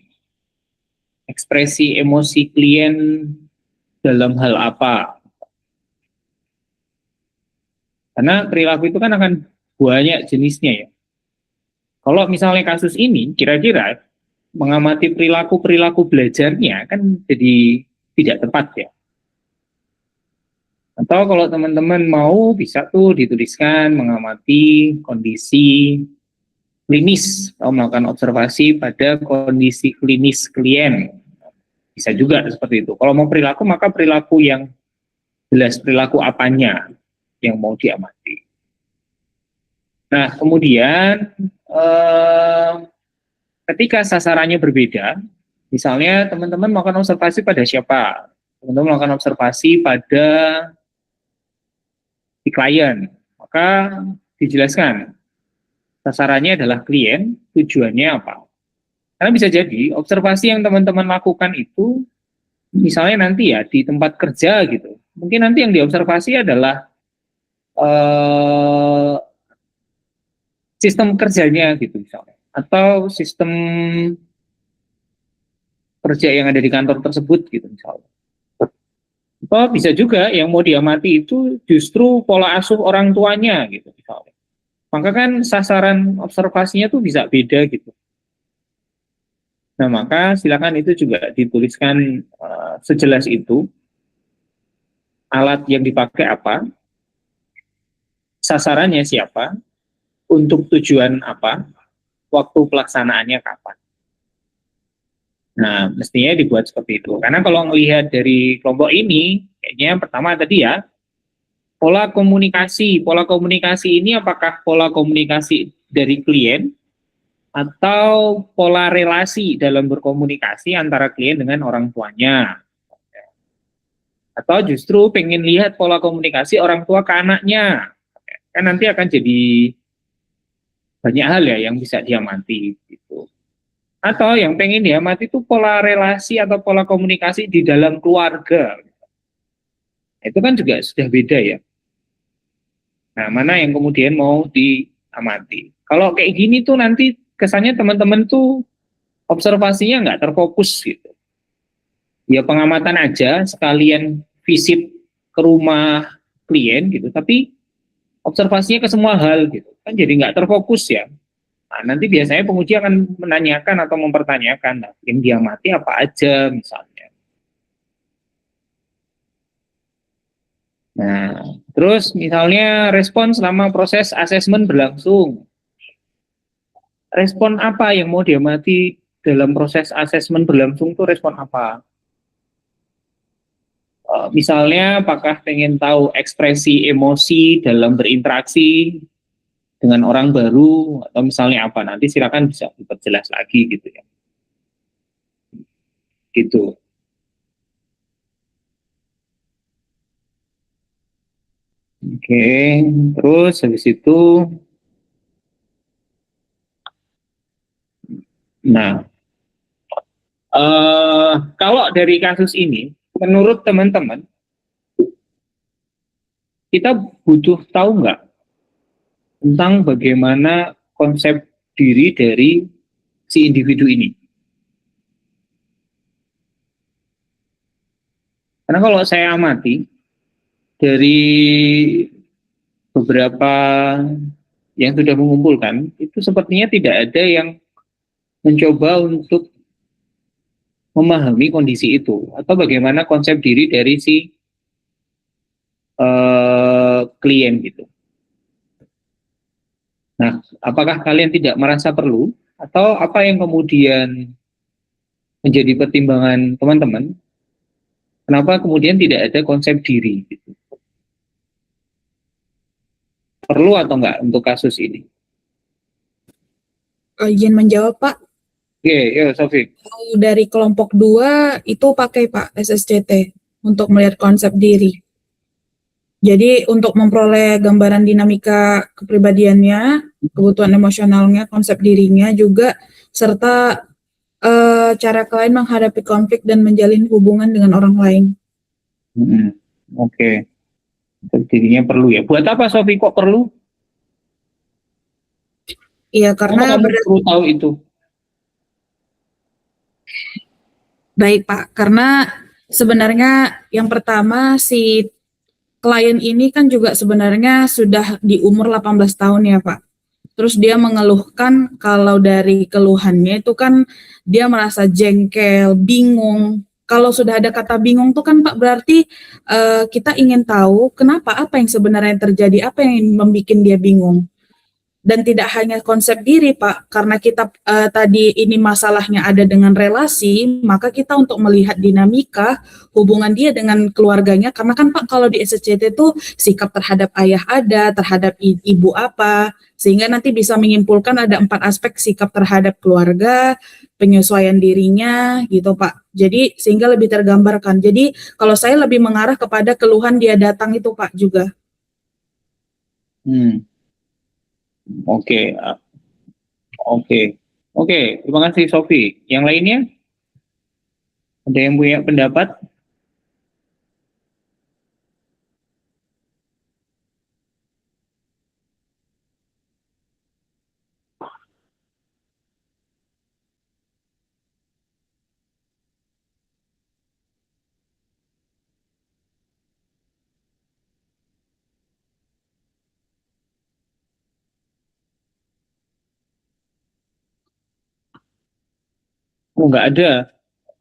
Ekspresi emosi klien dalam hal apa? Karena perilaku itu kan akan banyak jenisnya ya. Kalau misalnya kasus ini, kira-kira mengamati perilaku belajarnya kan jadi tidak tepat ya. Atau kalau teman-teman mau bisa tuh dituliskan mengamati kondisi klinis atau melakukan observasi pada kondisi klinis klien. Bisa juga seperti itu. Kalau mau perilaku maka perilaku yang jelas, perilaku apanya yang mau diamati. Nah, kemudian ketika sasarannya berbeda, misalnya teman-teman melakukan observasi pada siapa? Teman-teman melakukan observasi pada si klien, maka dijelaskan sasarannya adalah klien, tujuannya apa? Karena bisa jadi observasi yang teman-teman lakukan itu, misalnya nanti ya di tempat kerja gitu, mungkin nanti yang diobservasi adalah sistem kerjanya gitu misalnya, atau sistem kerja yang ada di kantor tersebut gitu misalnya. Atau bisa juga yang mau diamati itu justru pola asuh orang tuanya gitu misalnya. Maka kan sasaran observasinya tuh bisa beda gitu. Nah maka silakan itu juga dituliskan sejelas itu, alat yang dipakai apa, sasarannya siapa, untuk tujuan apa, waktu pelaksanaannya kapan. Nah, mestinya dibuat seperti itu. Karena kalau melihat dari kelompok ini, kayaknya pertama tadi ya, pola komunikasi. Pola komunikasi ini apakah pola komunikasi dari klien atau pola relasi dalam berkomunikasi antara klien dengan orang tuanya. Atau justru pengen lihat pola komunikasi orang tua ke anaknya. Kan nanti akan jadi banyak hal ya yang bisa diamati gitu. Atau yang pengen diamati itu pola relasi atau pola komunikasi di dalam keluarga. Itu kan juga sudah beda ya. Nah, mana yang kemudian mau diamati. Kalau kayak gini tuh nanti kesannya teman-teman tuh observasinya nggak terfokus gitu. Ya pengamatan aja sekalian visit ke rumah klien gitu, tapi observasinya ke semua hal gitu. Kan jadi nggak terfokus ya. Nah, nanti biasanya penguji akan menanyakan atau mempertanyakan, nah, yang diamati apa aja misalnya. Nah, terus misalnya respon selama proses asesmen berlangsung. Respon apa yang mau diamati dalam proses asesmen berlangsung itu respon apa? Misalnya apakah pengen tahu ekspresi emosi dalam berinteraksi dengan orang baru atau misalnya apa, nanti silakan bisa diperjelas lagi gitu ya. Gitu. Oke, terus habis itu nah kalau dari kasus ini menurut teman-teman kita butuh tahu nggak tentang bagaimana konsep diri dari si individu ini. Karena kalau saya amati dari beberapa yang sudah mengumpulkan, itu sepertinya tidak ada yang mencoba untuk memahami kondisi itu atau bagaimana konsep diri dari si klien gitu. Nah, apakah kalian tidak merasa perlu atau apa yang kemudian menjadi pertimbangan teman-teman? Kenapa kemudian tidak ada konsep diri? Gitu? Perlu atau enggak untuk kasus ini? Izin menjawab Pak. Oke, ya Sofi. Dari kelompok 2 itu pakai Pak SSCT untuk melihat konsep diri. Jadi untuk memperoleh gambaran dinamika kepribadiannya, kebutuhan emosionalnya, konsep dirinya juga, serta cara klien menghadapi konflik dan menjalin hubungan dengan orang lain. Oke. Dirinya perlu ya. Buat apa Sofi kok perlu? Iya, karena perlu tahu itu. Baik Pak, karena sebenarnya yang pertama si klien ini kan juga sebenarnya sudah di umur 18 tahun ya Pak. Terus dia mengeluhkan kalau dari keluhannya itu kan dia merasa jengkel, bingung. Kalau sudah ada kata bingung tuh kan Pak berarti kita ingin tahu kenapa, apa yang sebenarnya terjadi, apa yang membuat dia bingung. Dan tidak hanya konsep diri Pak, karena kita tadi ini masalahnya ada dengan relasi, maka kita untuk melihat dinamika hubungan dia dengan keluarganya, karena kan Pak kalau di SCT itu sikap terhadap ayah ada, terhadap ibu apa, sehingga nanti bisa menyimpulkan ada 4 aspek sikap terhadap keluarga, penyesuaian dirinya gitu Pak. Jadi sehingga lebih tergambarkan. Jadi kalau saya lebih mengarah kepada keluhan dia datang itu Pak juga. Oke, oke. Terima kasih Sofi. Yang lainnya? Ada yang punya pendapat? Oh, nggak ada.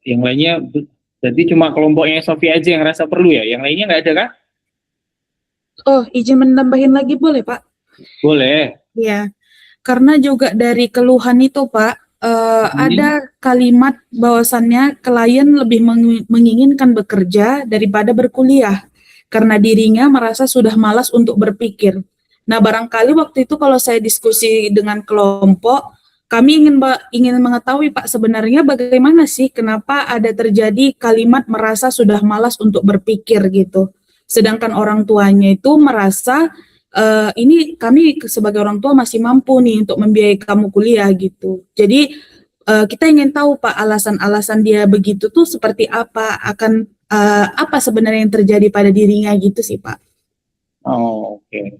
Yang lainnya, berarti cuma kelompoknya Sofi aja yang rasa perlu ya? Yang lainnya nggak ada kah? Oh, izin menambahin lagi boleh Pak? Boleh. Ya, karena juga dari keluhan itu Pak, ada kalimat bahwasannya klien lebih menginginkan bekerja daripada berkuliah karena dirinya merasa sudah malas untuk berpikir. Nah, barangkali waktu itu kalau saya diskusi dengan kelompok, kami ingin mengetahui Pak sebenarnya bagaimana sih kenapa ada terjadi kalimat merasa sudah malas untuk berpikir gitu. Sedangkan orang tuanya itu merasa ini kami sebagai orang tua masih mampu nih untuk membiayai kamu kuliah gitu. Jadi kita ingin tahu Pak alasan-alasan dia begitu tuh seperti apa, akan apa sebenarnya yang terjadi pada dirinya gitu sih Pak. Oh, oke.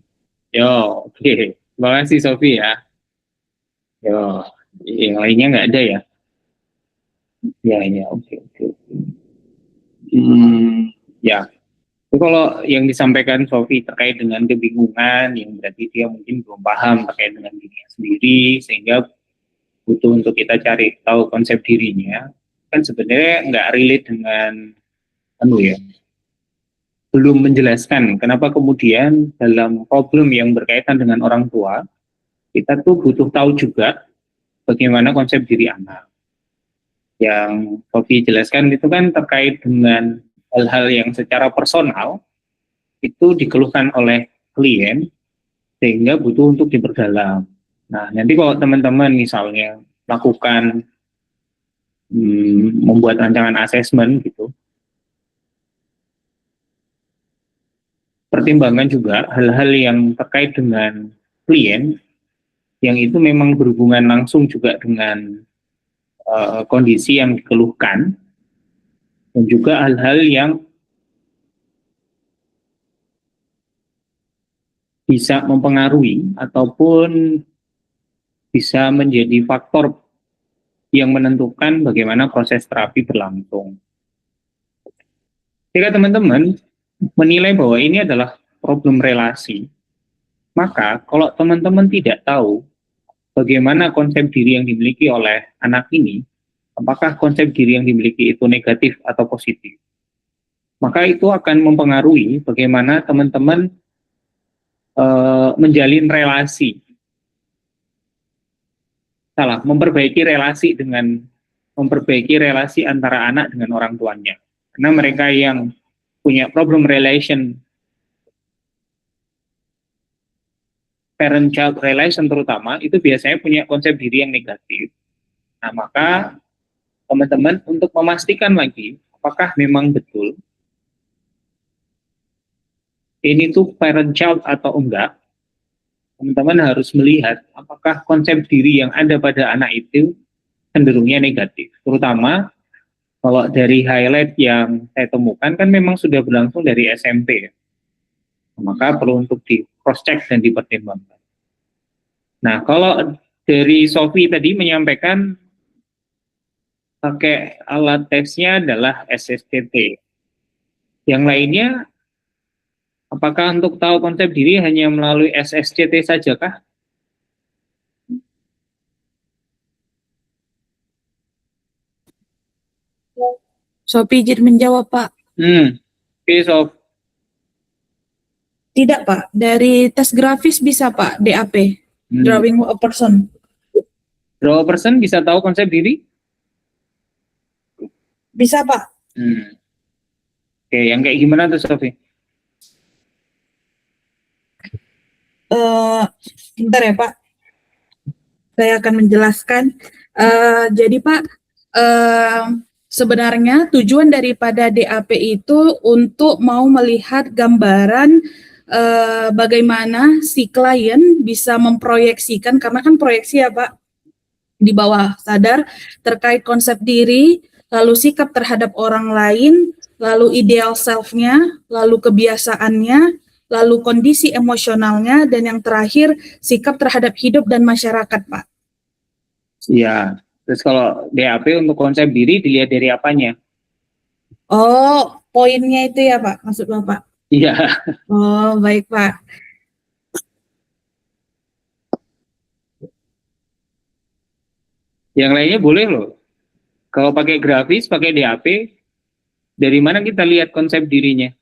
Oke. Terima kasih Sofi ya. Yang lainnya nggak ada ya? Oke. Ya. Itu kalau yang disampaikan Sofi terkait dengan kebingungan, yang berarti dia mungkin belum paham terkait dengan dirinya sendiri, sehingga butuh untuk kita cari tahu konsep dirinya, kan sebenarnya nggak relate dengan belum menjelaskan kenapa kemudian dalam problem yang berkaitan dengan orang tua, kita tuh butuh tahu juga bagaimana konsep diri anak. Yang Sofi jelaskan itu kan terkait dengan hal-hal yang secara personal itu dikeluhkan oleh klien sehingga butuh untuk diperdalam. Nah, nanti kalau teman-teman misalnya melakukan membuat rancangan asesmen gitu, pertimbangan juga hal-hal yang terkait dengan klien yang itu memang berhubungan langsung juga dengan kondisi yang dikeluhkan, dan juga hal-hal yang bisa mempengaruhi ataupun bisa menjadi faktor yang menentukan bagaimana proses terapi berlangsung. Jika teman-teman menilai bahwa ini adalah problem relasi, maka kalau teman-teman tidak tahu bagaimana konsep diri yang dimiliki oleh anak ini, apakah konsep diri yang dimiliki itu negatif atau positif, maka itu akan mempengaruhi bagaimana teman-teman menjalin relasi. Memperbaiki relasi antara anak dengan orang tuanya. Karena mereka yang punya problem relation, parent-child relation terutama, itu biasanya punya konsep diri yang negatif. Nah, maka teman-teman untuk memastikan lagi, apakah memang betul ini tuh parent-child atau enggak, teman-teman harus melihat apakah konsep diri yang ada pada anak itu cenderungnya negatif. Terutama kalau dari highlight yang saya temukan kan memang sudah berlangsung dari SMP. Maka perlu untuk di cross check dan dipertimbangkan. Nah, kalau dari Sofi tadi menyampaikan pakai alat tesnya adalah SSTT. Yang lainnya Apakah untuk tahu konsep diri hanya melalui SSCT saja kah? Sophie izin menjawab, Pak. Piece of Tidak, Pak. Dari tes grafis bisa, Pak, DAP. Drawing a person. Draw a person bisa tahu konsep diri? Bisa, Pak. Oke, yang kayak gimana tuh Sophie? Bentar ya, Pak. Saya akan menjelaskan. Jadi, Pak, sebenarnya tujuan daripada DAP itu untuk mau melihat gambaran bagaimana si klien bisa memproyeksikan, karena kan proyeksi ya Pak, di bawah sadar terkait konsep diri, lalu sikap terhadap orang lain, lalu ideal self-nya, lalu kebiasaannya, lalu kondisi emosionalnya, dan yang terakhir sikap terhadap hidup dan masyarakat, Pak. Iya. Terus kalau DAP untuk konsep diri dilihat dari apanya? Oh, poinnya itu ya Pak, maksud Bapak? Iya. Oh, baik Pak. Yang lainnya boleh loh. Kalau pakai grafis, pakai DAP, dari mana kita lihat konsep dirinya?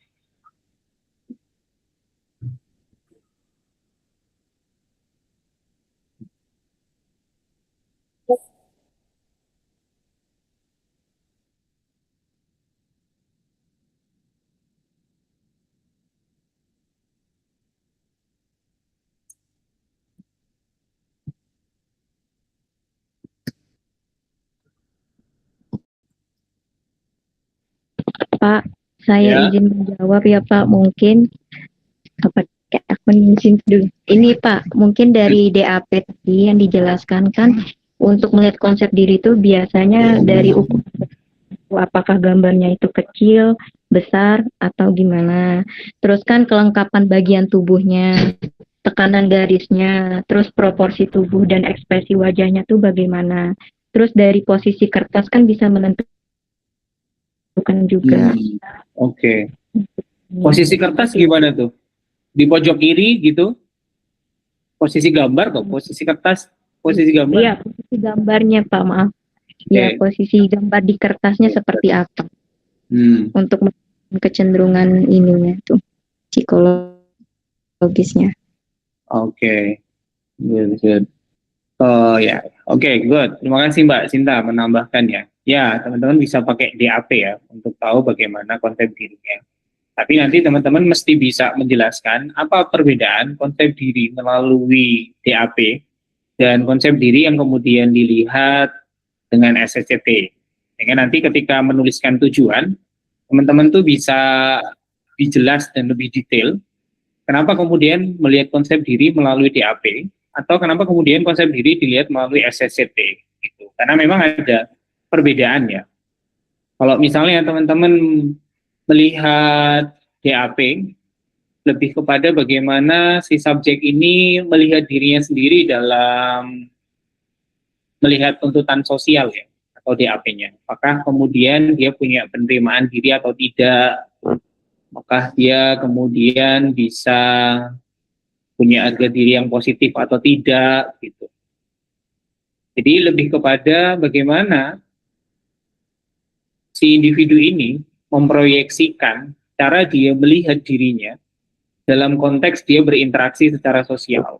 Pak, saya Ya. izin menjawab ya Pak, mungkin apa aku izin dulu. Ini Pak, mungkin dari DAP tadi yang dijelaskan kan untuk melihat konsep diri itu biasanya dari ukuran, apakah gambarnya itu kecil, besar, atau gimana. Terus kan kelengkapan bagian tubuhnya, tekanan garisnya, terus proporsi tubuh dan ekspresi wajahnya tuh bagaimana. Terus dari posisi kertas kan bisa menentukan juga. Oke. Posisi kertas gimana tuh? Di pojok kiri gitu? Posisi gambar kok? Posisi kertas? Posisi gambar? Iya, posisi gambarnya Pak, maaf. Ya, posisi gambar di kertasnya seperti apa? Untuk kecenderungan ininya tuh, psikologisnya. Oke. Good. Oh ya, oke, good. Terima kasih Mbak Sinta menambahkan ya. Ya, teman-teman bisa pakai DAP ya untuk tahu bagaimana konsep dirinya. Tapi nanti teman-teman mesti bisa menjelaskan apa perbedaan konsep diri melalui DAP dan konsep diri yang kemudian dilihat dengan SSCT. Sehingga nanti ketika menuliskan tujuan, teman-teman tuh bisa lebih jelas dan lebih detail kenapa kemudian melihat konsep diri melalui DAP atau kenapa kemudian konsep diri dilihat melalui SSCT gitu. Karena memang ada perbedaan ya. Kalau misalnya teman-teman melihat DAP lebih kepada bagaimana si subjek ini melihat dirinya sendiri dalam melihat tuntutan sosial ya atau DAP-nya. Apakah kemudian dia punya penerimaan diri atau tidak? Apakah dia kemudian bisa punya harga diri yang positif atau tidak gitu. Jadi lebih kepada bagaimana si individu ini memproyeksikan cara dia melihat dirinya dalam konteks dia berinteraksi secara sosial.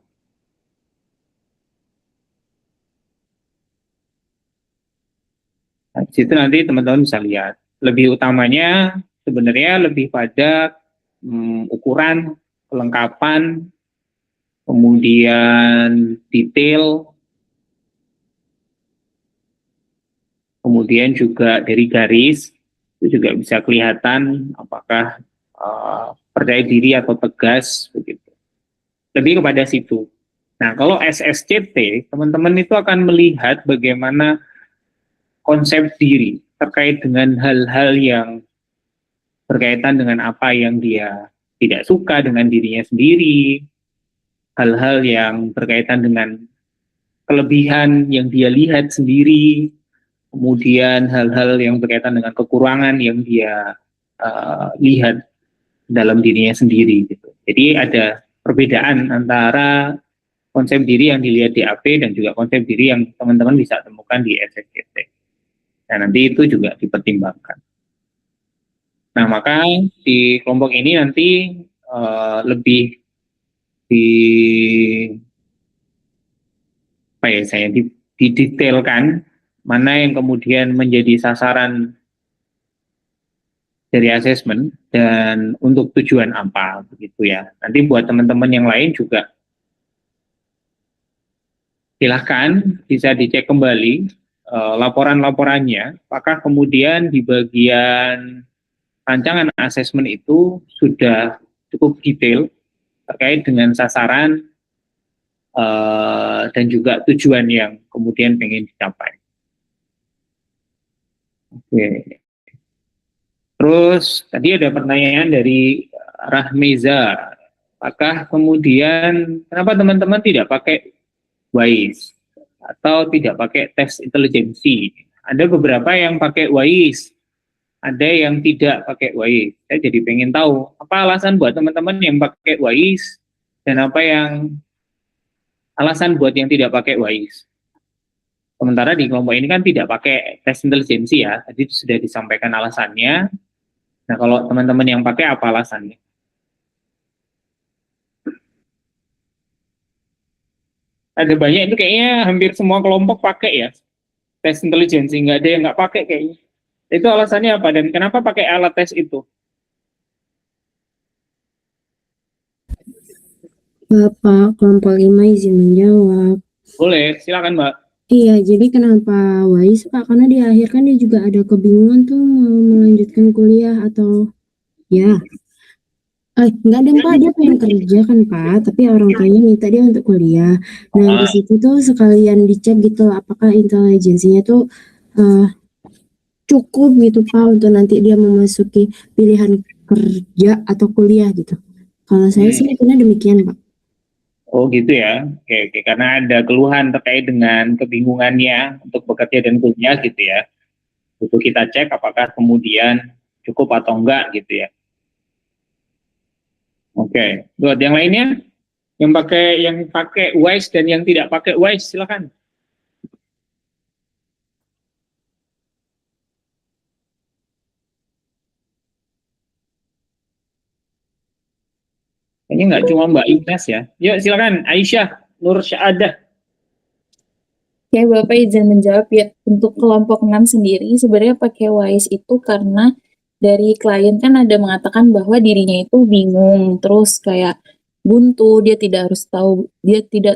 Nah, di situ nanti teman-teman bisa lihat. Lebih utamanya sebenarnya lebih pada ukuran, kelengkapan, kemudian detail, kemudian juga dari garis itu juga bisa kelihatan apakah percaya diri atau tegas begitu. Lebih kepada situ. Nah, kalau SSCT, teman-teman itu akan melihat bagaimana konsep diri terkait dengan hal-hal yang berkaitan dengan apa yang dia tidak suka dengan dirinya sendiri, hal-hal yang berkaitan dengan kelebihan yang dia lihat sendiri, kemudian hal-hal yang berkaitan dengan kekurangan yang dia lihat dalam dirinya sendiri gitu. Jadi ada perbedaan antara konsep diri yang dilihat di AP dan juga konsep diri yang teman-teman bisa temukan di SSCT. Nah, nanti itu juga dipertimbangkan. Nah, maka di kelompok ini nanti lebih di apa ya saya didetailkan mana yang kemudian menjadi sasaran dari asesmen dan untuk tujuan apa begitu ya. Nanti buat teman-teman yang lain juga silahkan bisa dicek kembali laporan-laporannya, apakah kemudian di bagian rancangan asesmen itu sudah cukup detail terkait dengan sasaran dan juga tujuan yang kemudian pengen dicapai. Oke. Terus tadi ada pertanyaan dari Rahmeza, apakah kemudian kenapa teman-teman tidak pakai WISE atau tidak pakai tes intelijensi? Ada beberapa yang pakai WISE, ada yang tidak pakai WISE. Saya jadi pengen tahu apa alasan buat teman-teman yang pakai WISE dan apa yang alasan buat yang tidak pakai WISE. Sementara di kelompok ini kan tidak pakai tes intelijensi ya, tadi sudah disampaikan alasannya. Nah, kalau teman-teman yang pakai apa alasannya? Ada banyak itu kayaknya hampir semua kelompok pakai ya, tes intelijensi, nggak ada yang nggak pakai kayaknya. Itu alasannya apa dan kenapa pakai alat tes itu? Bapak kelompok 5 izin menjawab. Boleh, silakan Mbak. Iya, jadi kenapa WISE Pak? Karena di akhir kan dia juga ada kebingungan tuh mau melanjutkan kuliah atau ya. Enggak ada Pak, dia pengen kerja kan Pak, tapi orang tuanya minta dia untuk kuliah. Nah, di situ tuh sekalian dicek gitu apakah intelijensinya tuh cukup gitu Pak untuk nanti dia memasuki pilihan kerja atau kuliah gitu. Kalau saya sih mikirnya demikian Pak. Oh gitu ya, oke, oke. Karena ada keluhan terkait dengan kebingungannya untuk bekerja dan kuliah gitu ya. Butuh kita cek apakah kemudian cukup atau enggak gitu ya. Oke, buat yang lainnya, yang pakai WISE dan yang tidak pakai WISE silakan. Kayaknya nggak cuma Mbak Ines ya. Yuk silakan Aisyah Nur Syahadah. Ya, Bapak izin menjawab ya. Untuk kelompok 6 sendiri, sebenarnya pakai WISE itu karena dari klien kan ada mengatakan bahwa dirinya itu bingung, terus kayak buntu, dia tidak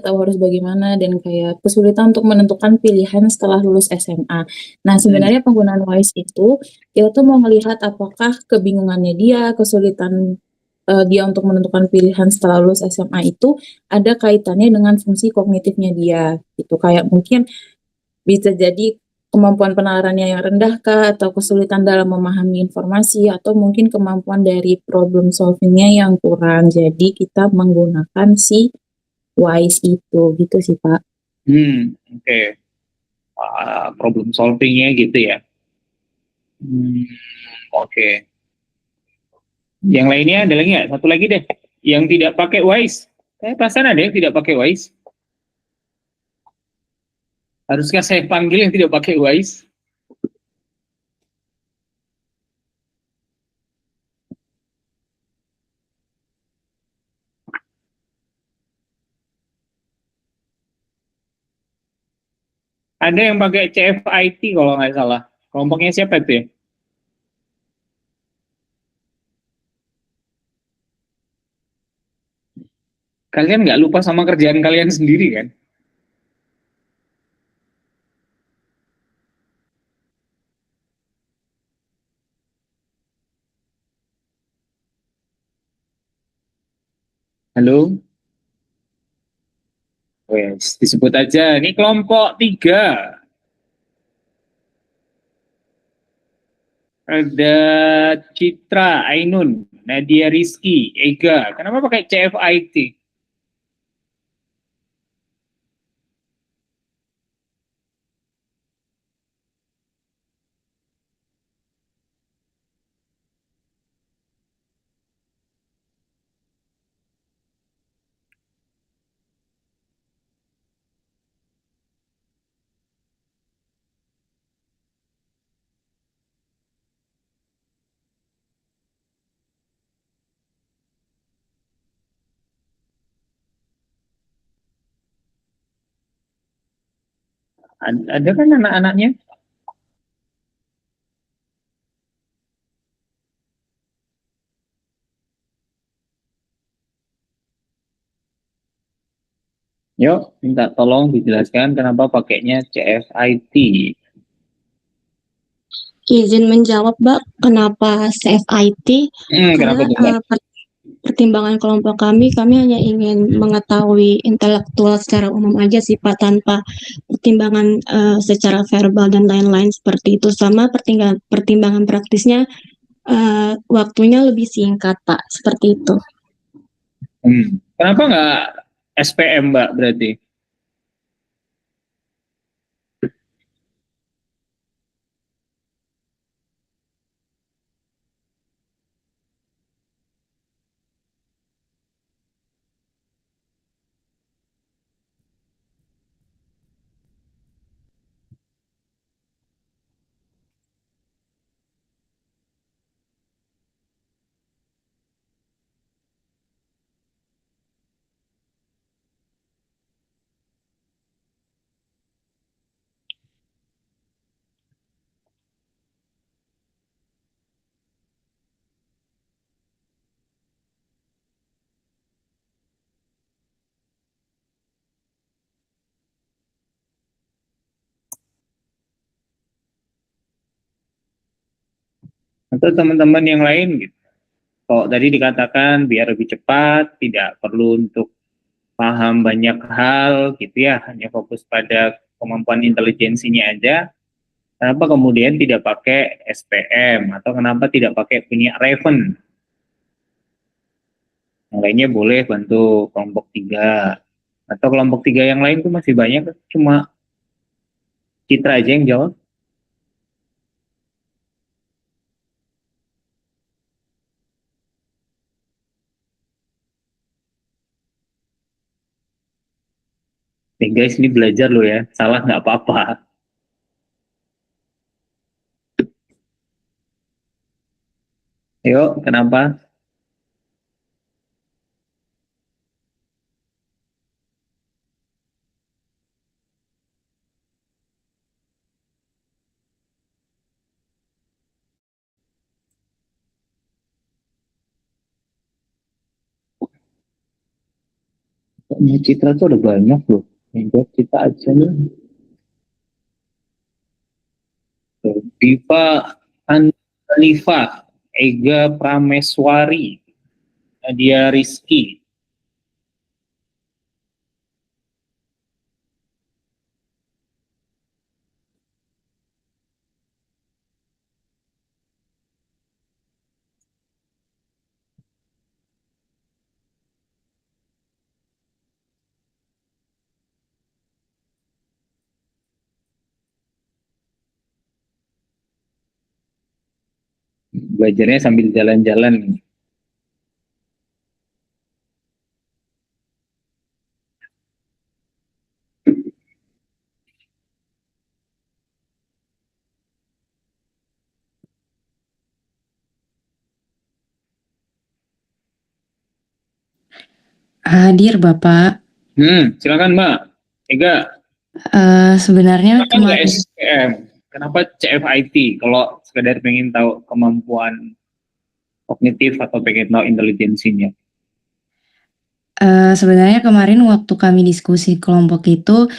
tahu harus bagaimana dan kayak kesulitan untuk menentukan pilihan setelah lulus SMA. Nah, sebenarnya penggunaan WISE itu kita tuh mau melihat apakah kebingungannya dia, kesulitan dia untuk menentukan pilihan setelah lulus SMA itu ada kaitannya dengan fungsi kognitifnya dia gitu, kayak mungkin bisa jadi kemampuan penalarannya yang rendah kah, atau kesulitan dalam memahami informasi, atau mungkin kemampuan dari problem solvingnya yang kurang. Jadi kita menggunakan si WISE itu, gitu sih Pak. Oke. Problem solvingnya gitu ya. Oke. Yang lainnya ada lagi nggak? Satu lagi deh. Yang tidak pakai WISE. Saya perasaan ada yang tidak pakai WISE. Haruskah saya panggil yang tidak pakai WISE? Ada yang pakai CFIT kalau nggak salah. Kelompoknya siapa itu ya? Kalian nggak lupa sama kerjaan kalian sendiri kan? Halo? Wes, disebut aja. Ini kelompok 3. Ada Citra, Ainun, Nadia Rizky, Ega. Kenapa pakai CFIT? Ada kan anak-anaknya? Yuk, minta tolong dijelaskan kenapa pakainya CFIT. Izin menjawab, Mbak, kenapa CFIT? Kenapa Karena tuh, Mbak? pertimbangan kelompok kami hanya ingin mengetahui intelektual secara umum aja sih, Pak, tanpa pertimbangan secara verbal dan lain-lain seperti itu. Sama pertimbangan praktisnya waktunya lebih singkat, Pak, seperti itu. Kenapa nggak SPM, Mbak, berarti? Atau teman-teman yang lain gitu. Kalau tadi dikatakan biar lebih cepat, tidak perlu untuk paham banyak hal gitu ya, hanya fokus pada kemampuan intelijensinya aja. Kenapa kemudian tidak pakai SPM atau kenapa tidak pakai punya Raven? Yang lainnya boleh bantu kelompok 3 atau kelompok 3 yang lain tuh masih banyak, cuma Citra aja yang jawab. Guys, ini belajar loh ya, salah nggak apa-apa. Yuk, kenapa? Citra tuh ada banyak loh. Yang kita aja nih. Diva Anifah, Ega Prameswari, Nadia Rizky. Belajarnya sambil jalan-jalan. Hadir Bapak. Silakan Mbak. Ega. Sebenarnya Kenapa nggak SPM? Kenapa CFIT? Kalau sekedar pengen tahu kemampuan kognitif atau pengen tahu intelijensinya. Sebenarnya kemarin waktu kami diskusi kelompok itu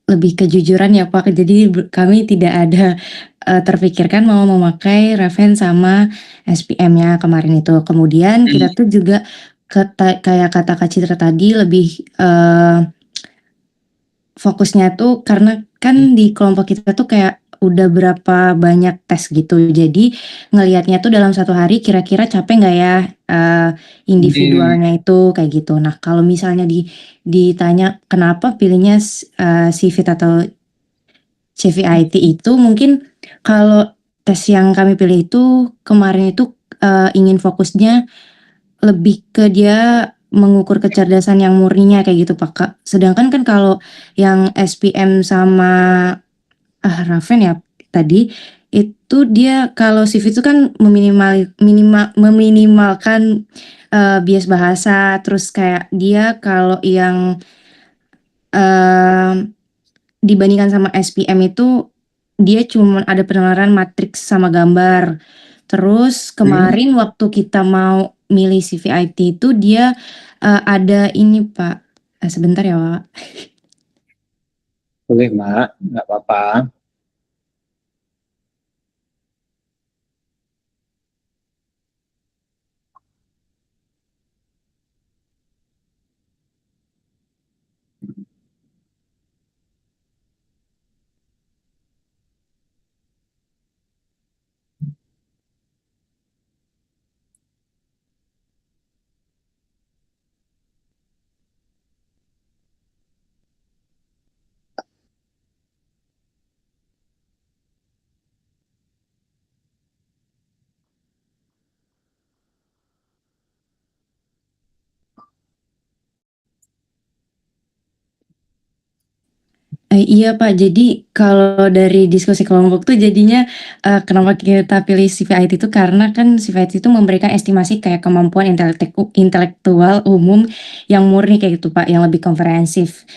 lebih kejujuran ya Pak. Jadi kami tidak ada terpikirkan mau memakai Raven sama SPM-nya kemarin itu. Kemudian kita tuh juga kayak kata Kak Citra tadi lebih fokusnya tuh karena kan di kelompok kita tuh kayak udah berapa banyak tes gitu. Jadi ngelihatnya tuh dalam satu hari kira-kira capek nggak ya individualnya itu kayak gitu. Nah kalau misalnya ditanya kenapa pilihnya CVIT atau CVIT itu mungkin kalau tes yang kami pilih itu kemarin itu ingin fokusnya lebih ke dia mengukur kecerdasan yang murninya kayak gitu Pak Kak. Sedangkan kan kalau yang SPM sama Raven ya tadi itu dia kalau CV itu kan meminimalkan bias bahasa, terus kayak dia kalau yang dibandingkan sama SPM itu dia cuma ada penalaran matriks sama gambar. Terus kemarin waktu kita mau milih CVIT itu dia ada ini Pak. Sebentar ya Pak. Boleh Mbak, nggak apa-apa. Iya Pak, jadi kalau dari diskusi kelompok tuh jadinya kenapa kita pilih CVIT itu karena kan CVIT itu memberikan estimasi kayak kemampuan intelektual umum yang murni kayak gitu Pak, yang lebih komprehensif.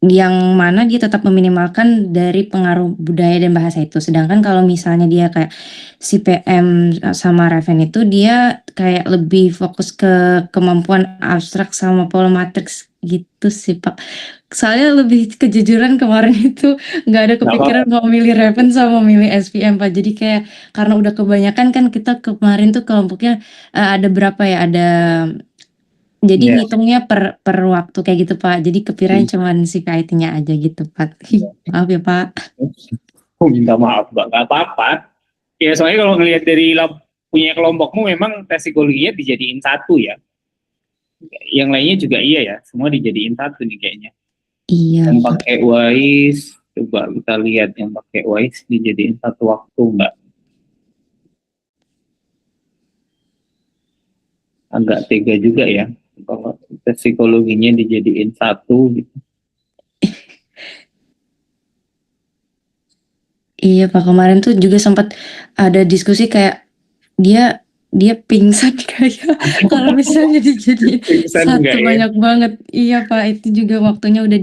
Yang mana dia tetap meminimalkan dari pengaruh budaya dan bahasa itu. Sedangkan kalau misalnya dia kayak CPM sama Raven itu dia kayak lebih fokus ke kemampuan abstrak sama pola matriks gitu sih Pak. Soalnya lebih kejujuran kemarin itu nggak ada kepikiran mau milih Raven sama milih SPM Pak. Jadi kayak karena udah kebanyakan kan kita kemarin tuh kelompoknya ada berapa ya? Ada jadi Iya. ngitungnya per waktu kayak gitu Pak. Jadi kepirain cuman CVIT-nya aja gitu Pak. Maaf ya Pak. Oh, minta maaf Mbak, nggak apa-apa. Ya soalnya kalau ngelihat dari punya kelompokmu memang tes psikologinya dijadiin satu ya. Yang lainnya juga iya ya, semua dijadiin satu nih kayaknya. Iya Yang Pak. pakai WISE, coba kita lihat yang pakai WISE dijadiin satu waktu nggak? Agak tega juga ya, kalau tes psikologinya dijadiin satu gitu. Iya Pak, kemarin tuh juga sempat ada diskusi kayak dia pingsan kayak kalau misalnya dijadiin Pingsan satu enggak ya? banyak banget. Iya Pak, itu juga waktunya udah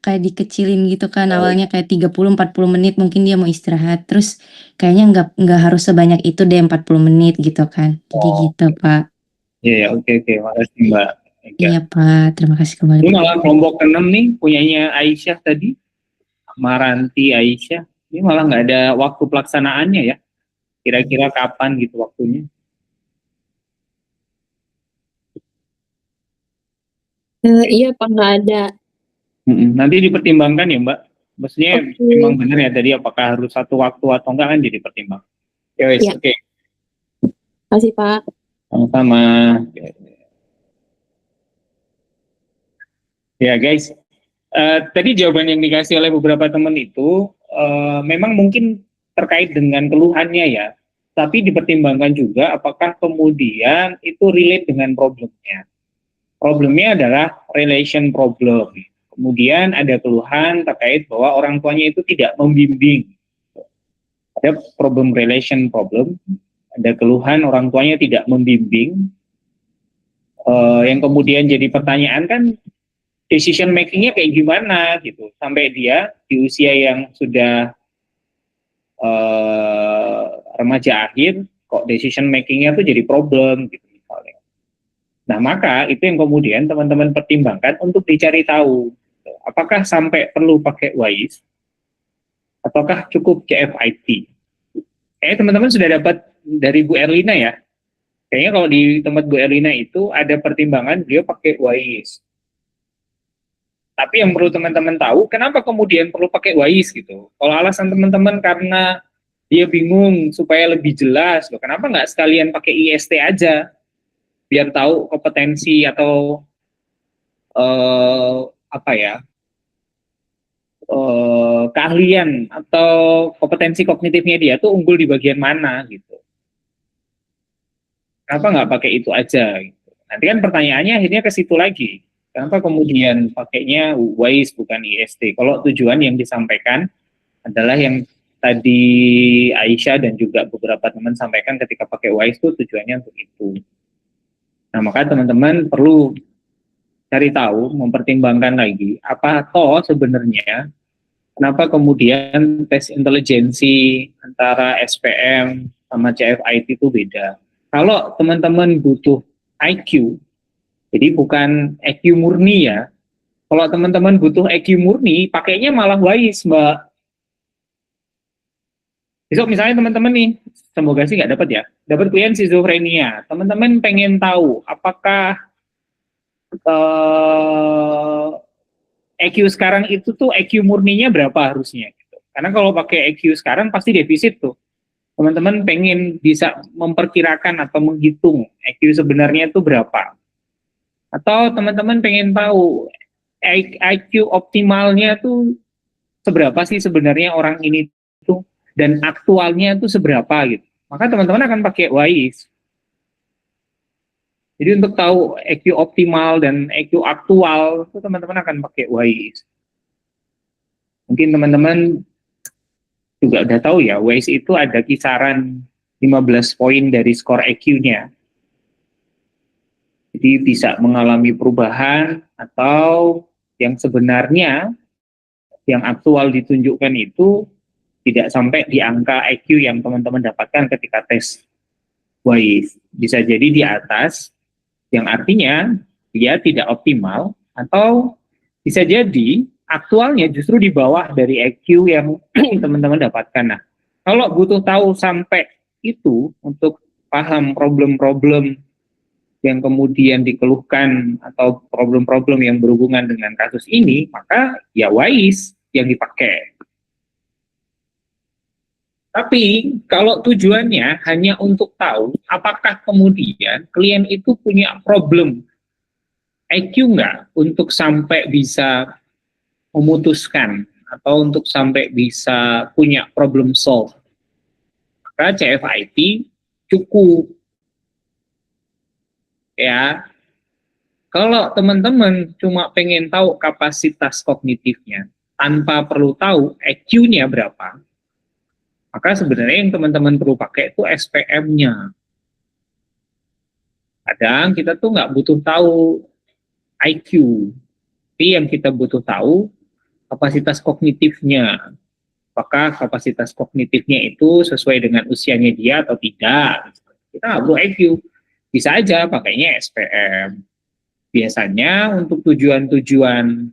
kayak dikecilin gitu kan. Awalnya kayak 30-40 menit mungkin dia mau istirahat. Terus kayaknya nggak harus sebanyak itu deh 40 menit gitu kan. Jadi gitu Pak. Iya, oke, makasih Mbak Ega. Iya Pak, terima kasih kembali. Ini malah kelompok ke-6 nih, punyanya Aisyah tadi, Maranti Aisyah. Ini malah nggak ada waktu pelaksanaannya ya. Kira-kira kapan gitu waktunya? Iya Pak, nggak ada. Nanti dipertimbangkan ya Mbak. Maksudnya memang benar ya tadi apakah harus satu waktu atau enggak kan jadi pertimbang. Ya wes, Iya. oke. Kasih Pak. Sama-sama. Ya guys, tadi jawaban yang dikasih oleh beberapa teman itu memang mungkin terkait dengan keluhannya ya, tapi dipertimbangkan juga apakah kemudian itu relate dengan problemnya. Problemnya adalah relation problem. Kemudian ada keluhan terkait bahwa orang tuanya itu tidak membimbing. Ada problem relation problem, ada keluhan orang tuanya tidak membimbing. Yang kemudian jadi pertanyaan kan decision makingnya kayak gimana gitu sampai dia di usia yang sudah remaja akhir kok decision makingnya tuh jadi problem gitu misalnya. Nah maka itu yang kemudian teman-teman pertimbangkan untuk dicari tahu apakah sampai perlu pakai WISE ataukah cukup CFIT. Teman-teman sudah dapat dari Bu Erlina ya. Kayaknya kalau di tempat Bu Erlina itu ada pertimbangan beliau pakai WISE. Tapi yang perlu teman-teman tahu, kenapa kemudian perlu pakai WISE gitu. Kalau alasan teman-teman karena dia bingung supaya lebih jelas, loh, kenapa nggak sekalian pakai IST aja, biar tahu kompetensi atau keahlian atau kompetensi kognitifnya dia tuh unggul di bagian mana gitu. Kenapa nggak pakai itu aja? Gitu. Nanti kan pertanyaannya akhirnya ke situ lagi. Kenapa kemudian pakainya WISE bukan IST? Kalau tujuan yang disampaikan adalah yang tadi Aisyah dan juga beberapa teman sampaikan ketika pakai WISE itu tujuannya untuk itu. Nah, maka teman-teman perlu cari tahu, mempertimbangkan lagi, apa toh sebenarnya kenapa kemudian tes intelijensi antara SPM sama CFIT itu beda. Kalau teman-teman butuh IQ, jadi bukan EQ murni ya. Kalau teman-teman butuh EQ murni, pakainya malah WISE, Mbak. Besok misalnya teman-teman nih, semoga sih nggak dapat ya, dapat klien skizofrenia. Teman-teman pengen tahu apakah EQ sekarang itu tuh EQ murninya berapa harusnya gitu. Karena kalau pakai EQ sekarang pasti defisit tuh. Teman-teman pengen bisa memperkirakan atau menghitung EQ sebenarnya itu berapa. Atau teman-teman pengen tahu IQ optimalnya tuh seberapa sih sebenarnya orang ini tuh, dan aktualnya tuh seberapa gitu. Maka teman-teman akan pakai WISE. Jadi untuk tahu EQ optimal dan EQ aktual itu teman-teman akan pakai WISE. Mungkin teman-teman juga udah tahu ya, WISE itu ada kisaran 15 poin dari skor EQ-nya. Jadi bisa mengalami perubahan atau yang sebenarnya yang aktual ditunjukkan itu tidak sampai di angka EQ yang teman-teman dapatkan ketika tes WISE. Bisa jadi di atas, yang artinya dia tidak optimal, atau bisa jadi aktualnya justru di bawah dari EQ yang teman-teman dapatkan. Nah, kalau butuh tahu sampai itu untuk paham problem-problem yang kemudian dikeluhkan atau problem-problem yang berhubungan dengan kasus ini, maka ya WISE yang dipakai. Tapi kalau tujuannya hanya untuk tahu apakah kemudian klien itu punya problem EQ nggak untuk sampai bisa memutuskan atau untuk sampai bisa punya problem solve, maka CFIT cukup. Ya, kalau teman-teman cuma pengen tahu kapasitas kognitifnya tanpa perlu tahu EQ-nya berapa, maka sebenarnya yang teman-teman perlu pakai itu SPM-nya. Kadang kita tuh nggak butuh tahu IQ, tapi yang kita butuh tahu kapasitas kognitifnya. Apakah kapasitas kognitifnya itu sesuai dengan usianya dia atau tidak. Kita nggak perlu IQ, bisa aja pakainya SPM. Biasanya untuk tujuan-tujuan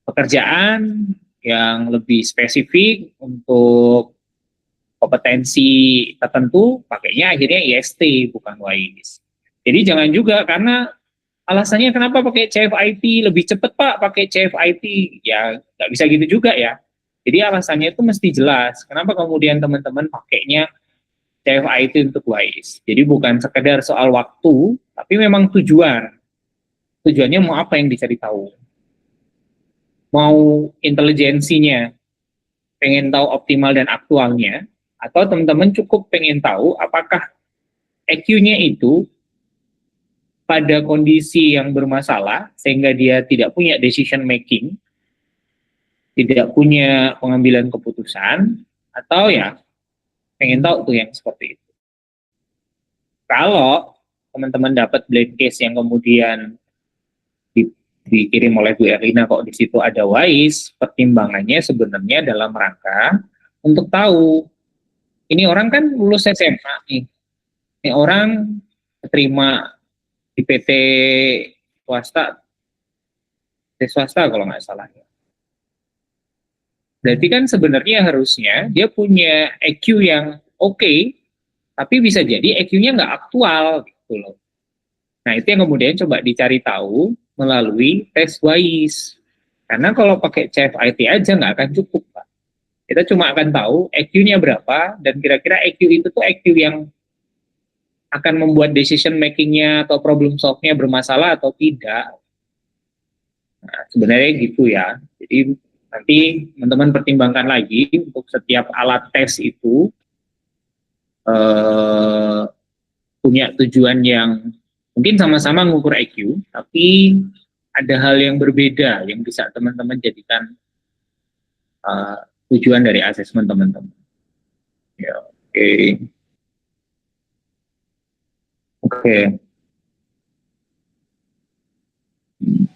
pekerjaan yang lebih spesifik untuk kompetensi tertentu, pakainya akhirnya IST bukan WISE. Jadi jangan juga karena alasannya kenapa pakai CFIT lebih cepat Pak pakai CFIT, ya nggak bisa gitu juga ya. Jadi alasannya itu mesti jelas. Kenapa kemudian teman-teman pakainya CFIT untuk WISE? Jadi bukan sekedar soal waktu, tapi memang tujuan. Tujuannya mau apa yang dicari tahu? Mau intelijensinya, pengen tahu optimal dan aktualnya, atau teman-teman cukup pengen tahu apakah EQ-nya itu pada kondisi yang bermasalah sehingga dia tidak punya decision making, tidak punya pengambilan keputusan, atau ya pengen tahu tuh yang seperti itu. Kalau teman-teman dapat blind case yang kemudian dikirim oleh Bu Erlina kok di situ ada WISE, pertimbangannya sebenarnya dalam rangka untuk tahu ini orang kan lulus SMA nih, ini orang terima di PT swasta kalau nggak salah ya. Berarti kan sebenarnya harusnya dia punya EQ yang oke, tapi bisa jadi EQ-nya nggak aktual gitu loh. Nah itu yang kemudian coba dicari tahu melalui tes WISE. Karena kalau pakai CFIT aja nggak akan cukup, Pak. Kita cuma akan tahu EQ-nya berapa, dan kira-kira EQ itu tuh EQ yang akan membuat decision making-nya atau problem solve-nya bermasalah atau tidak. Nah, sebenarnya gitu ya. Jadi nanti teman-teman pertimbangkan lagi untuk setiap alat tes itu punya tujuan yang mungkin sama-sama mengukur IQ, tapi ada hal yang berbeda yang bisa teman-teman jadikan tujuan dari asesmen teman-teman. Ya, oke. Oke.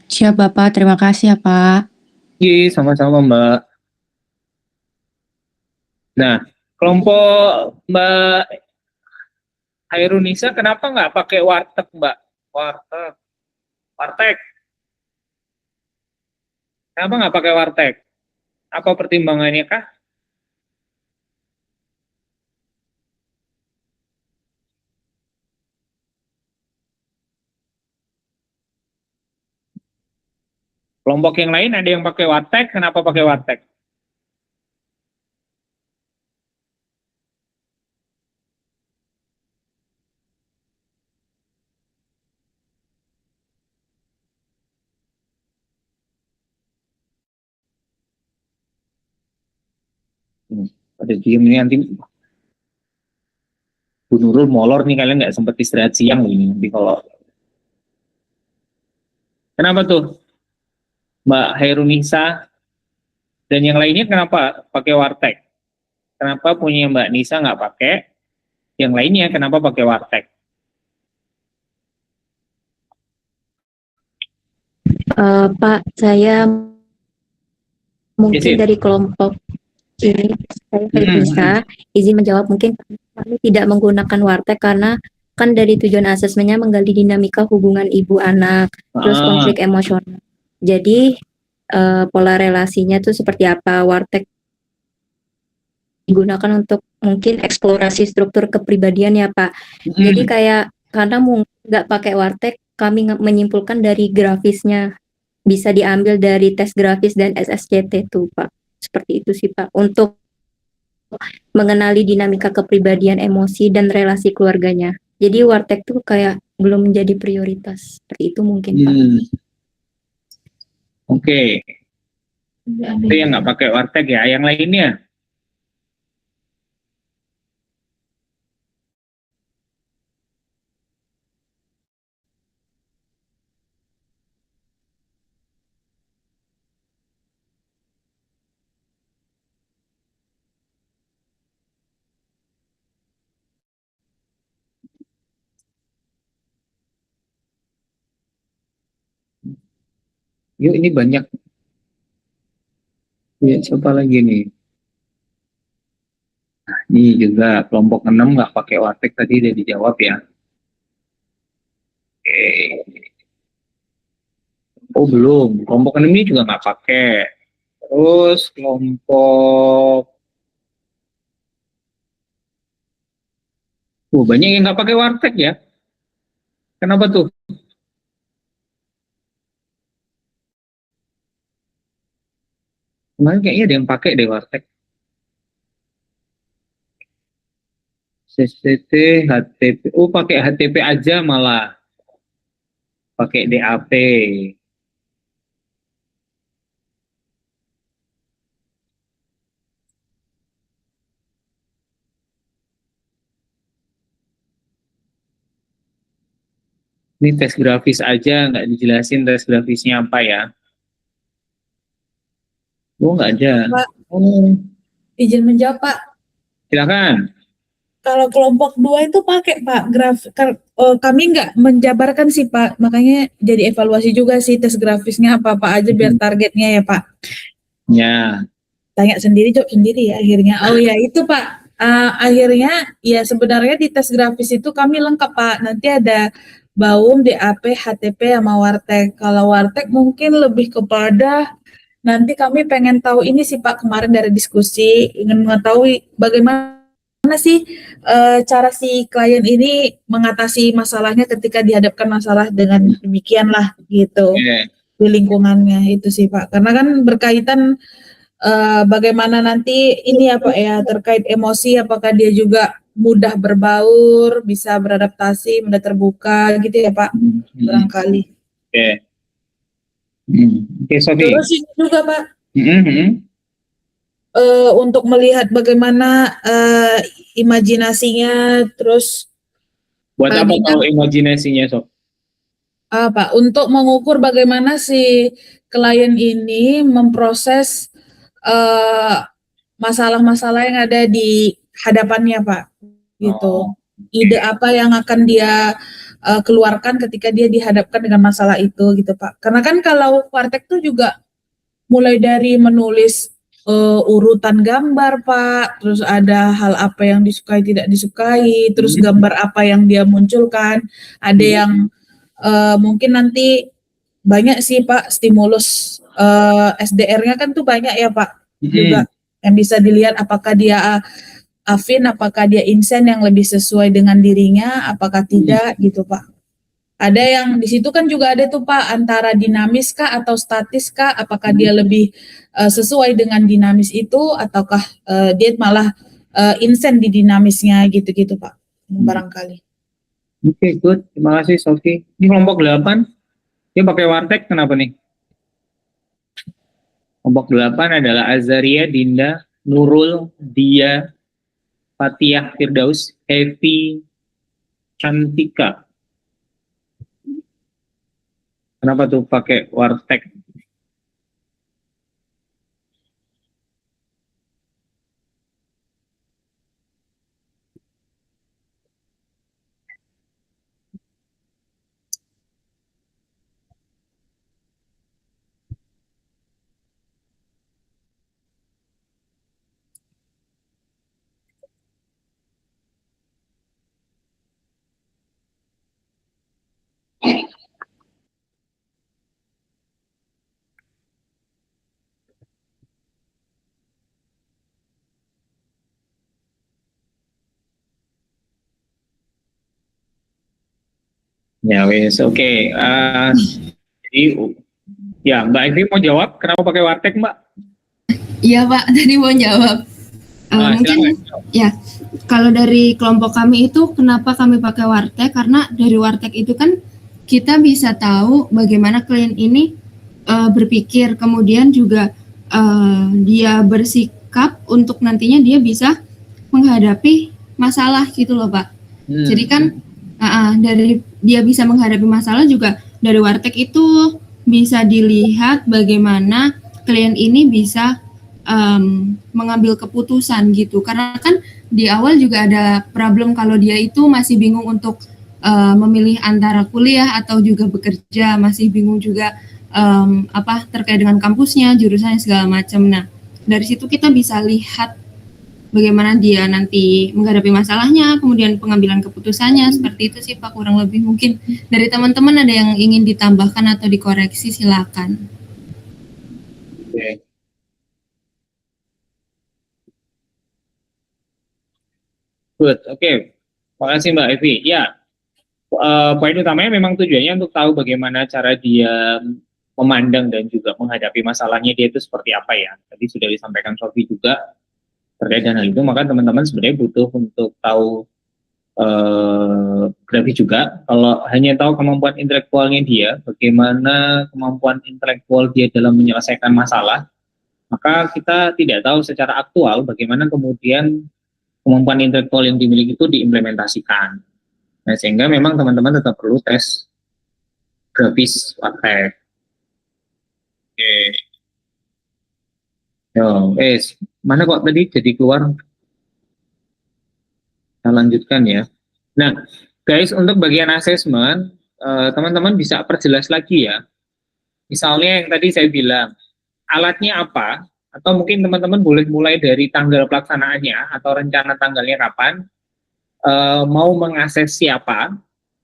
Siap Bapak, terima kasih ya Pak. Iya, sama-sama Mbak. Nah, kelompok Mbak Hairunisa kenapa nggak pakai warteg Mbak? Warteg, warteg. Kenapa nggak pakai warteg? Apa pertimbangannya kah? Kelompok yang lain ada yang pakai warteg, kenapa pakai warteg? Pada diem ini nanti Bu Nurul molor nih, kalian nggak sempat istirahat siang ini nanti kalau. Kenapa tuh Mbak Hairunisa dan yang lainnya kenapa pakai warteg? Kenapa punya Mbak Nisa nggak pakai? Yang lainnya kenapa pakai warteg? Pak, saya mungkin Izin. dari kelompok ini, saya bisa izin menjawab. Mungkin kami tidak menggunakan warteg karena kan dari tujuan asesmennya menggali dinamika hubungan ibu anak, terus konflik emosional. Jadi pola relasinya tuh seperti apa. Warteg digunakan untuk mungkin eksplorasi struktur kepribadian ya Pak. Jadi kayak karena nggak pakai warteg, kami menyimpulkan dari grafisnya, bisa diambil dari tes grafis dan SSCT tuh Pak. Seperti itu sih Pak, untuk mengenali dinamika kepribadian, emosi, dan relasi keluarganya. Jadi warteg tuh kayak belum menjadi prioritas. Seperti itu mungkin Pak. Oke. Itu yang nggak pakai warteg ya. Yang lainnya? Yuk, ini banyak. Ya, siapa lagi nih? Nah, ini juga kelompok 6 nggak pakai warteg, tadi udah dijawab ya. Oke. Oh belum, kelompok 6 ini juga nggak pakai. Terus kelompok, banyak yang nggak pakai warteg ya. Kenapa tuh? Kemarin kayaknya ada yang pakai deh warteg. CCT, HTP, pakai HTP aja malah. Pakai DAP. Ini tes grafis aja, nggak dijelasin tes grafisnya apa ya. Oh, nggak ada. Pak, Oh, izin menjawab Pak. silakan. Kalau kelompok 2 itu pakai Pak kami nggak menjabarkan sih Pak, makanya jadi evaluasi juga sih tes grafisnya apa aja biar targetnya ya Pak. Ya. Tanya sendiri, jawab sendiri ya akhirnya. Oh ya itu Pak. Akhirnya ya sebenarnya di tes grafis itu kami lengkap Pak. Nanti ada BAUM, DAP, HTP sama warteg. Kalau warteg mungkin lebih kepada nanti kami pengen tahu ini sih Pak, kemarin dari diskusi ingin mengetahui bagaimana sih cara si klien ini mengatasi masalahnya ketika dihadapkan masalah dengan demikian lah gitu. Di lingkungannya itu sih Pak. Karena kan berkaitan bagaimana nanti ini ya Pak ya, terkait emosi, apakah dia juga mudah berbaur, bisa beradaptasi, mudah terbuka gitu ya Pak, barangkali. Oke. Oke, Sofi. Terus ini juga Pak, Mhm. untuk melihat bagaimana imajinasinya, terus Buat apa kalau imajinasinya, Sof? Pak, untuk mengukur bagaimana si klien ini memproses masalah-masalah yang ada di hadapannya Pak, gitu. Ide apa yang akan dia keluarkan ketika dia dihadapkan dengan masalah itu gitu Pak. Karena kan kalau Wartek tuh juga mulai dari menulis urutan gambar Pak, terus ada hal apa yang disukai tidak disukai, terus gambar apa yang dia munculkan, ada yang mungkin nanti banyak sih Pak stimulus SDR-nya kan tuh banyak ya Pak juga yang bisa dilihat apakah dia afin, apakah dia insen yang lebih sesuai dengan dirinya, apakah tidak gitu Pak. Ada yang di situ kan juga ada tuh Pak antara dinamis kah atau statis kah, apakah dia lebih sesuai dengan dinamis itu ataukah dia malah insen di dinamisnya gitu-gitu Pak barangkali. Oke, good. Terima kasih Sofi. Ini kelompok 8, dia pakai Wartek kenapa nih? Kelompok 8 adalah Azaria, Dinda, Nurul, Dia, Fatihah, Firdaus, Evi, Cantika. Kenapa tuh pakai Wartek? Ya wes, oke. Jadi ya Mbak Evi mau jawab kenapa pakai Wartek Mbak? Iya Pak, tadi mau jawab. Mungkin silakan. ya, kalau dari kelompok kami itu kenapa kami pakai Wartek? Karena dari Wartek itu kan kita bisa tahu bagaimana klien ini berpikir, kemudian juga dia bersikap untuk nantinya dia bisa menghadapi masalah gitu loh Pak. Jadi kan dari dia bisa menghadapi masalah juga dari Wartek itu bisa dilihat bagaimana klien ini bisa mengambil keputusan gitu. Karena kan di awal juga ada problem kalau dia itu masih bingung untuk memilih antara kuliah atau juga bekerja, masih bingung juga terkait dengan kampusnya, jurusannya segala macam. Nah, dari situ kita bisa lihat bagaimana dia nanti menghadapi masalahnya, kemudian pengambilan keputusannya, seperti itu sih Pak kurang lebih. Mungkin dari teman-teman ada yang ingin ditambahkan atau dikoreksi, silakan. Oke. Good, oke. Terima kasih Mbak Evi. Ya, poin utamanya memang tujuannya untuk tahu bagaimana cara dia memandang dan juga menghadapi masalahnya dia itu seperti apa ya. Tadi sudah disampaikan Sofi juga terkait dengan hal itu, maka teman-teman sebenarnya butuh untuk tahu berarti juga kalau hanya tahu kemampuan intelektualnya dia, bagaimana kemampuan intelektual dia dalam menyelesaikan masalah, maka kita tidak tahu secara aktual bagaimana kemudian kemampuan intelektual yang dimiliki itu diimplementasikan. Nah, sehingga memang teman-teman tetap perlu tes grafis Wartek. Oke. Yo, mana kok tadi jadi keluar? Kita lanjutkan ya. Nah, guys, untuk bagian asesmen, teman-teman bisa perjelas lagi ya. Misalnya yang tadi saya bilang, alatnya apa? Atau mungkin teman-teman boleh mulai dari tanggal pelaksanaannya atau rencana tanggalnya kapan, mau mengakses siapa,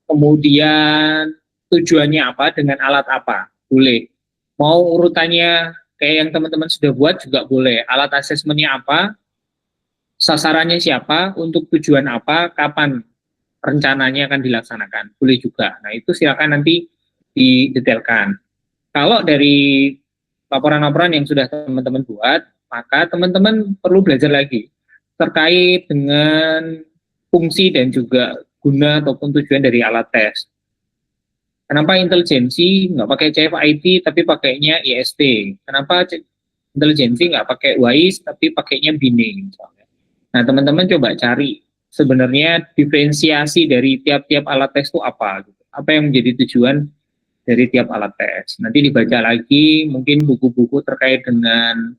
kemudian tujuannya apa, dengan alat apa, boleh. Mau urutannya kayak yang teman-teman sudah buat juga boleh. Alat asesmennya apa, sasarannya siapa, untuk tujuan apa, kapan rencananya akan dilaksanakan, boleh juga. Nah itu silakan nanti didetailkan. Kalau dari laporan-laporan yang sudah teman-teman buat, maka teman-teman perlu belajar lagi terkait dengan fungsi dan juga guna ataupun tujuan dari alat tes. Kenapa intelijensi nggak pakai CFIT tapi pakainya IST? Kenapa intelijensi nggak pakai WISE tapi pakainya BINE? Nah teman-teman coba cari sebenarnya diferensiasi dari tiap-tiap alat tes itu apa? Apa yang menjadi tujuan dari tiap alat tes. Nanti dibaca lagi mungkin buku-buku terkait dengan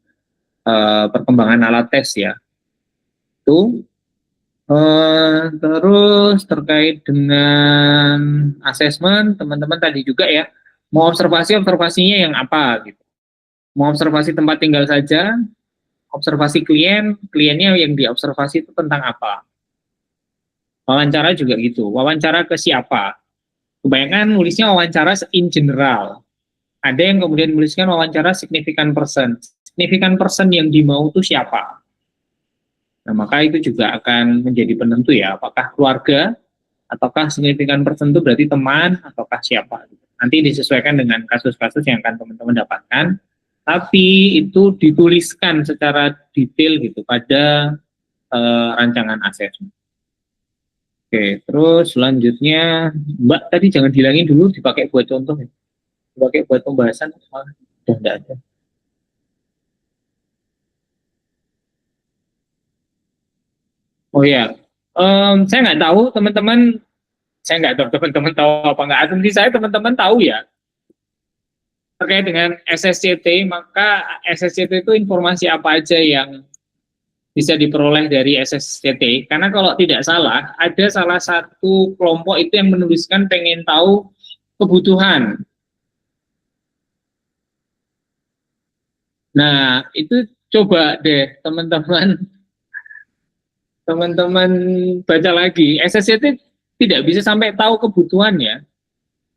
perkembangan alat tes ya. Itu Terus terkait dengan asesmen, teman-teman tadi juga ya, mau observasinya yang apa gitu. Mau observasi tempat tinggal saja, observasi kliennya yang diobservasi itu tentang apa. Wawancara juga gitu, wawancara ke siapa. Kebanyakan nulisnya wawancara in general. Ada yang kemudian menuliskan wawancara significant person. Significant person yang dimau itu siapa? Nah, maka itu juga akan menjadi penentu ya, apakah keluarga, ataukah significant person itu berarti teman, ataukah siapa. Nanti disesuaikan dengan kasus-kasus yang akan teman-teman dapatkan, tapi itu dituliskan secara detail gitu pada rancangan asesmen. Oke, terus selanjutnya, Mbak tadi jangan dihilangin dulu, dipakai buat contoh ya. Dipakai buat pembahasan, udah enggak ada. Oh ya, saya nggak tahu teman-teman, saya nggak tahu teman-teman tahu apa nggak. Asumsi saya teman-teman tahu ya terkait dengan SSCT. Maka SSCT itu informasi apa aja yang bisa diperoleh dari SSCT. Karena kalau tidak salah, ada salah satu kelompok itu yang menuliskan pengen tahu kebutuhan. Nah, itu coba deh teman-teman baca lagi. SSCT tidak bisa sampai tahu kebutuhannya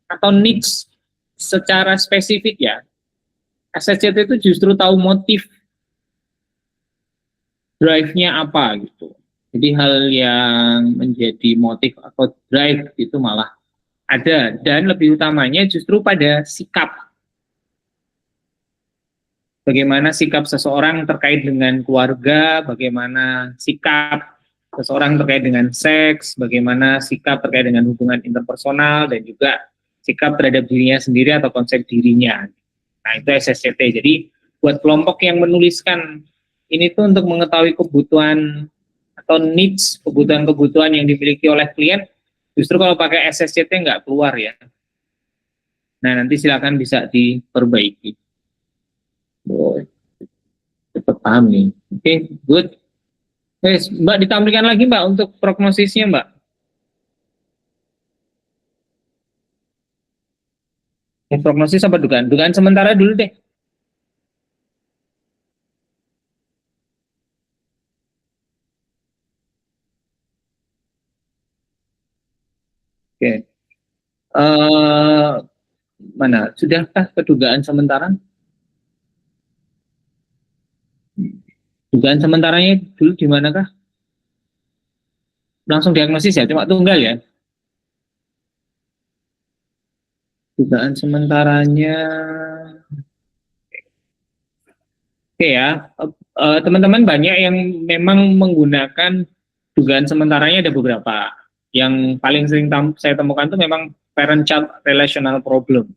atau needs secara spesifik ya. SSCT itu justru tahu motif, drive-nya apa gitu. Jadi hal yang menjadi motif atau drive itu malah ada, dan lebih utamanya justru pada sikap. Bagaimana sikap seseorang terkait dengan keluarga, bagaimana sikap seseorang terkait dengan seks, bagaimana sikap terkait dengan hubungan interpersonal, dan juga sikap terhadap dirinya sendiri atau konsep dirinya. Nah, itu SSCT. Jadi, buat kelompok yang menuliskan ini tuh untuk mengetahui kebutuhan atau needs, kebutuhan-kebutuhan yang dimiliki oleh klien, justru kalau pakai SSCT nggak keluar ya. Nah, nanti silakan bisa diperbaiki. Cepat paham nih. Oke, good. Mbak ditampilkan lagi Mbak untuk prognosisnya Mbak. Prognosis apa dugaan? Dugaan sementara dulu deh. Oke. Mana? Sudahkah kedugaan sementara? Dugaan sementaranya dulu di manakah? Langsung diagnosis ya, cuma tunggal ya. Dugaan sementaranya, oke ya, teman-teman banyak yang memang menggunakan dugaan sementaranya, ada beberapa. Yang paling sering saya temukan itu memang parent-child relational problem.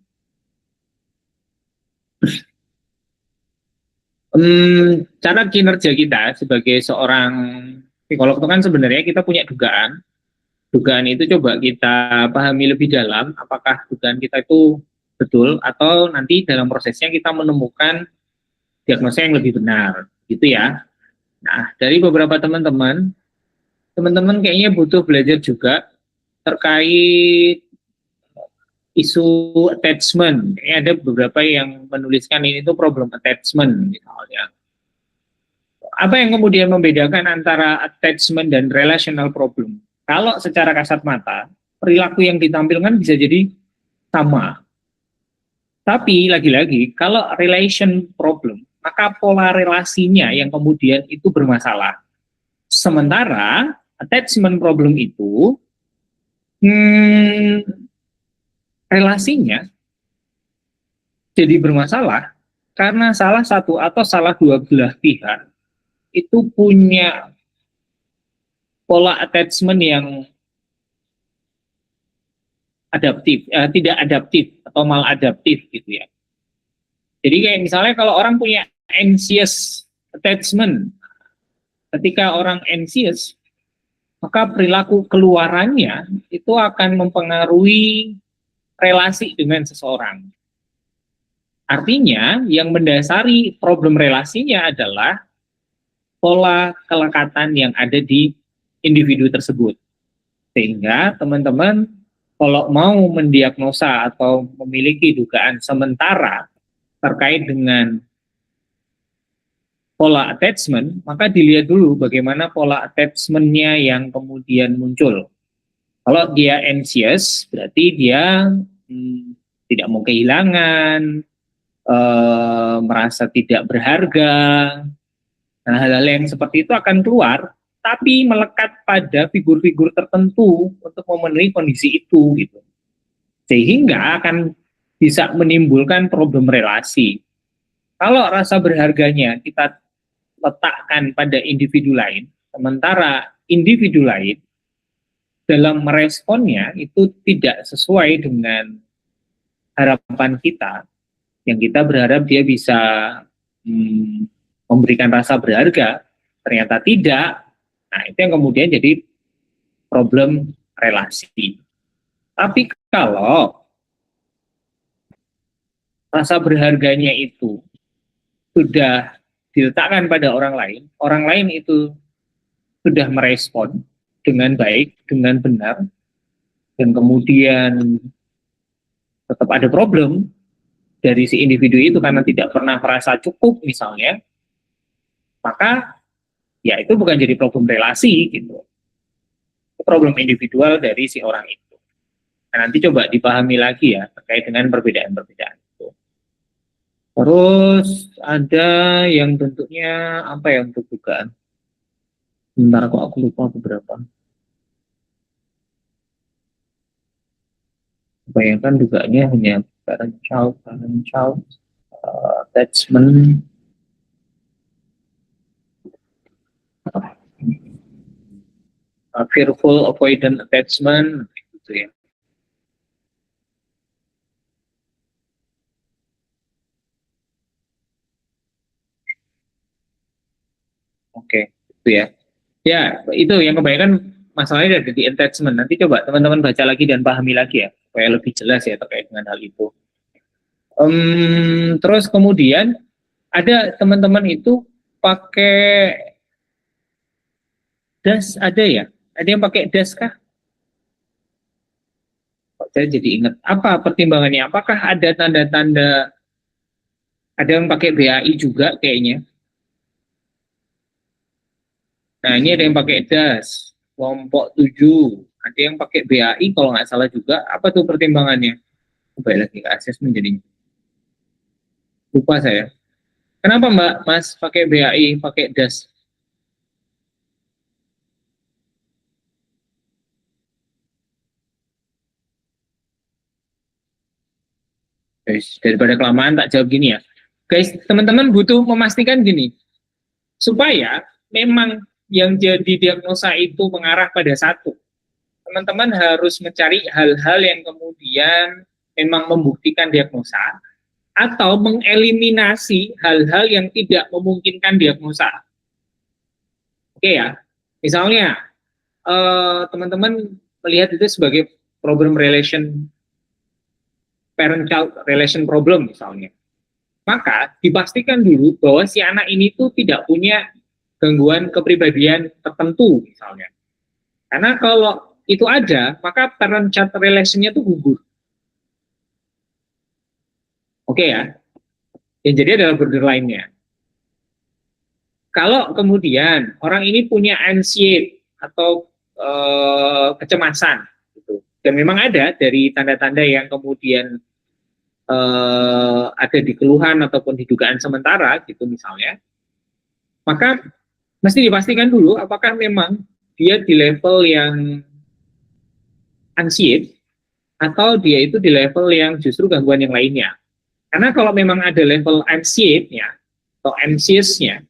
Cara kinerja kita sebagai seorang psikolog itu kan sebenarnya kita punya dugaan. Dugaan itu coba kita pahami lebih dalam, apakah dugaan kita itu betul atau nanti dalam prosesnya kita menemukan diagnosa yang lebih benar, gitu ya. Nah, dari beberapa teman-teman kayaknya butuh belajar juga terkait isu attachment. Kayaknya ada beberapa yang menuliskan ini tuh problem attachment misalnya. Apa yang kemudian membedakan antara attachment dan relational problem? Kalau secara kasat mata, perilaku yang ditampilkan bisa jadi sama. Tapi lagi-lagi, kalau relation problem, maka pola relasinya yang kemudian itu bermasalah. Sementara attachment problem itu, relasinya jadi bermasalah karena salah satu atau salah dua belah pihak itu punya pola attachment yang adaptif, tidak adaptif atau maladaptif gitu ya. Jadi kayak misalnya kalau orang punya anxious attachment, ketika orang anxious, maka perilaku keluarannya itu akan mempengaruhi relasi dengan seseorang. Artinya yang mendasari problem relasinya adalah pola kelekatan yang ada di individu tersebut. Sehingga teman-teman kalau mau mendiagnosa atau memiliki dugaan sementara terkait dengan pola attachment, maka dilihat dulu bagaimana pola attachment-nya yang kemudian muncul. Kalau dia anxious, berarti dia tidak mau kehilangan, merasa tidak berharga, dan hal-hal yang seperti itu akan keluar, tapi melekat pada figur-figur tertentu untuk memenuhi kondisi itu, gitu. Sehingga akan bisa menimbulkan problem relasi. Kalau rasa berharganya kita letakkan pada individu lain, sementara individu lain dalam meresponnya itu tidak sesuai dengan harapan kita, yang kita berharap dia bisa memberikan rasa berharga, ternyata tidak. Nah, itu yang kemudian jadi problem relasi. Tapi kalau rasa berharganya itu sudah diletakkan pada orang lain itu sudah merespon dengan baik, dengan benar, dan kemudian tetap ada problem dari si individu itu karena tidak pernah merasa cukup misalnya, maka ya itu bukan jadi problem relasi gitu, itu problem individual dari si orang itu. Nah, nanti coba dipahami lagi ya terkait dengan perbedaan-perbedaan itu. Terus ada yang bentuknya apa ya untuk dugaan? Bentar kok aku lupa beberapa. Bayangkan dugaannya hanya parent child, attachment, fearful avoidant attachment, gitu ya. Oke, itu ya. Ya, itu yang kebanyakan masalahnya ada di attachment. Nanti coba teman-teman baca lagi dan pahami lagi ya, supaya lebih jelas ya terkait dengan hal itu. Terus kemudian ada teman-teman itu pakai das, ada ya? Ada yang pakai das kah? Saya jadi ingat, apa pertimbangannya? Apakah ada tanda-tanda, ada yang pakai BAI juga kayaknya. Nah, ini ada yang pakai das, kelompok 7, ada yang pakai BAI kalau nggak salah juga. Apa tuh pertimbangannya? Coba lagi ke asesmen jadinya. Lupa saya. Kenapa Mbak Mas pakai BAI, pakai das? Guys, daripada kelamaan tak jawab gini ya. Guys, teman-teman butuh memastikan gini, supaya memang yang jadi diagnosa itu mengarah pada satu. Teman-teman harus mencari hal-hal yang kemudian memang membuktikan diagnosa, atau mengeliminasi hal-hal yang tidak memungkinkan diagnosa. Oke ya, misalnya teman-teman melihat itu sebagai problem relation, parent-child relation problem misalnya, maka dipastikan dulu bahwa si anak ini tuh tidak punya gangguan kepribadian tertentu misalnya. Karena kalau itu ada, maka parent-child relation-nya tuh gugur. Oke ya, yang jadi adalah borderline-nya. Kalau kemudian orang ini punya anxiety atau kecemasan, gitu, dan memang ada dari tanda-tanda yang kemudian ada di keluhan ataupun di dugaan sementara, gitu misalnya, maka mesti dipastikan dulu apakah memang dia di level yang anxiety atau dia itu di level yang justru gangguan yang lainnya. Karena kalau memang ada level anxiety-nya atau anxious-nya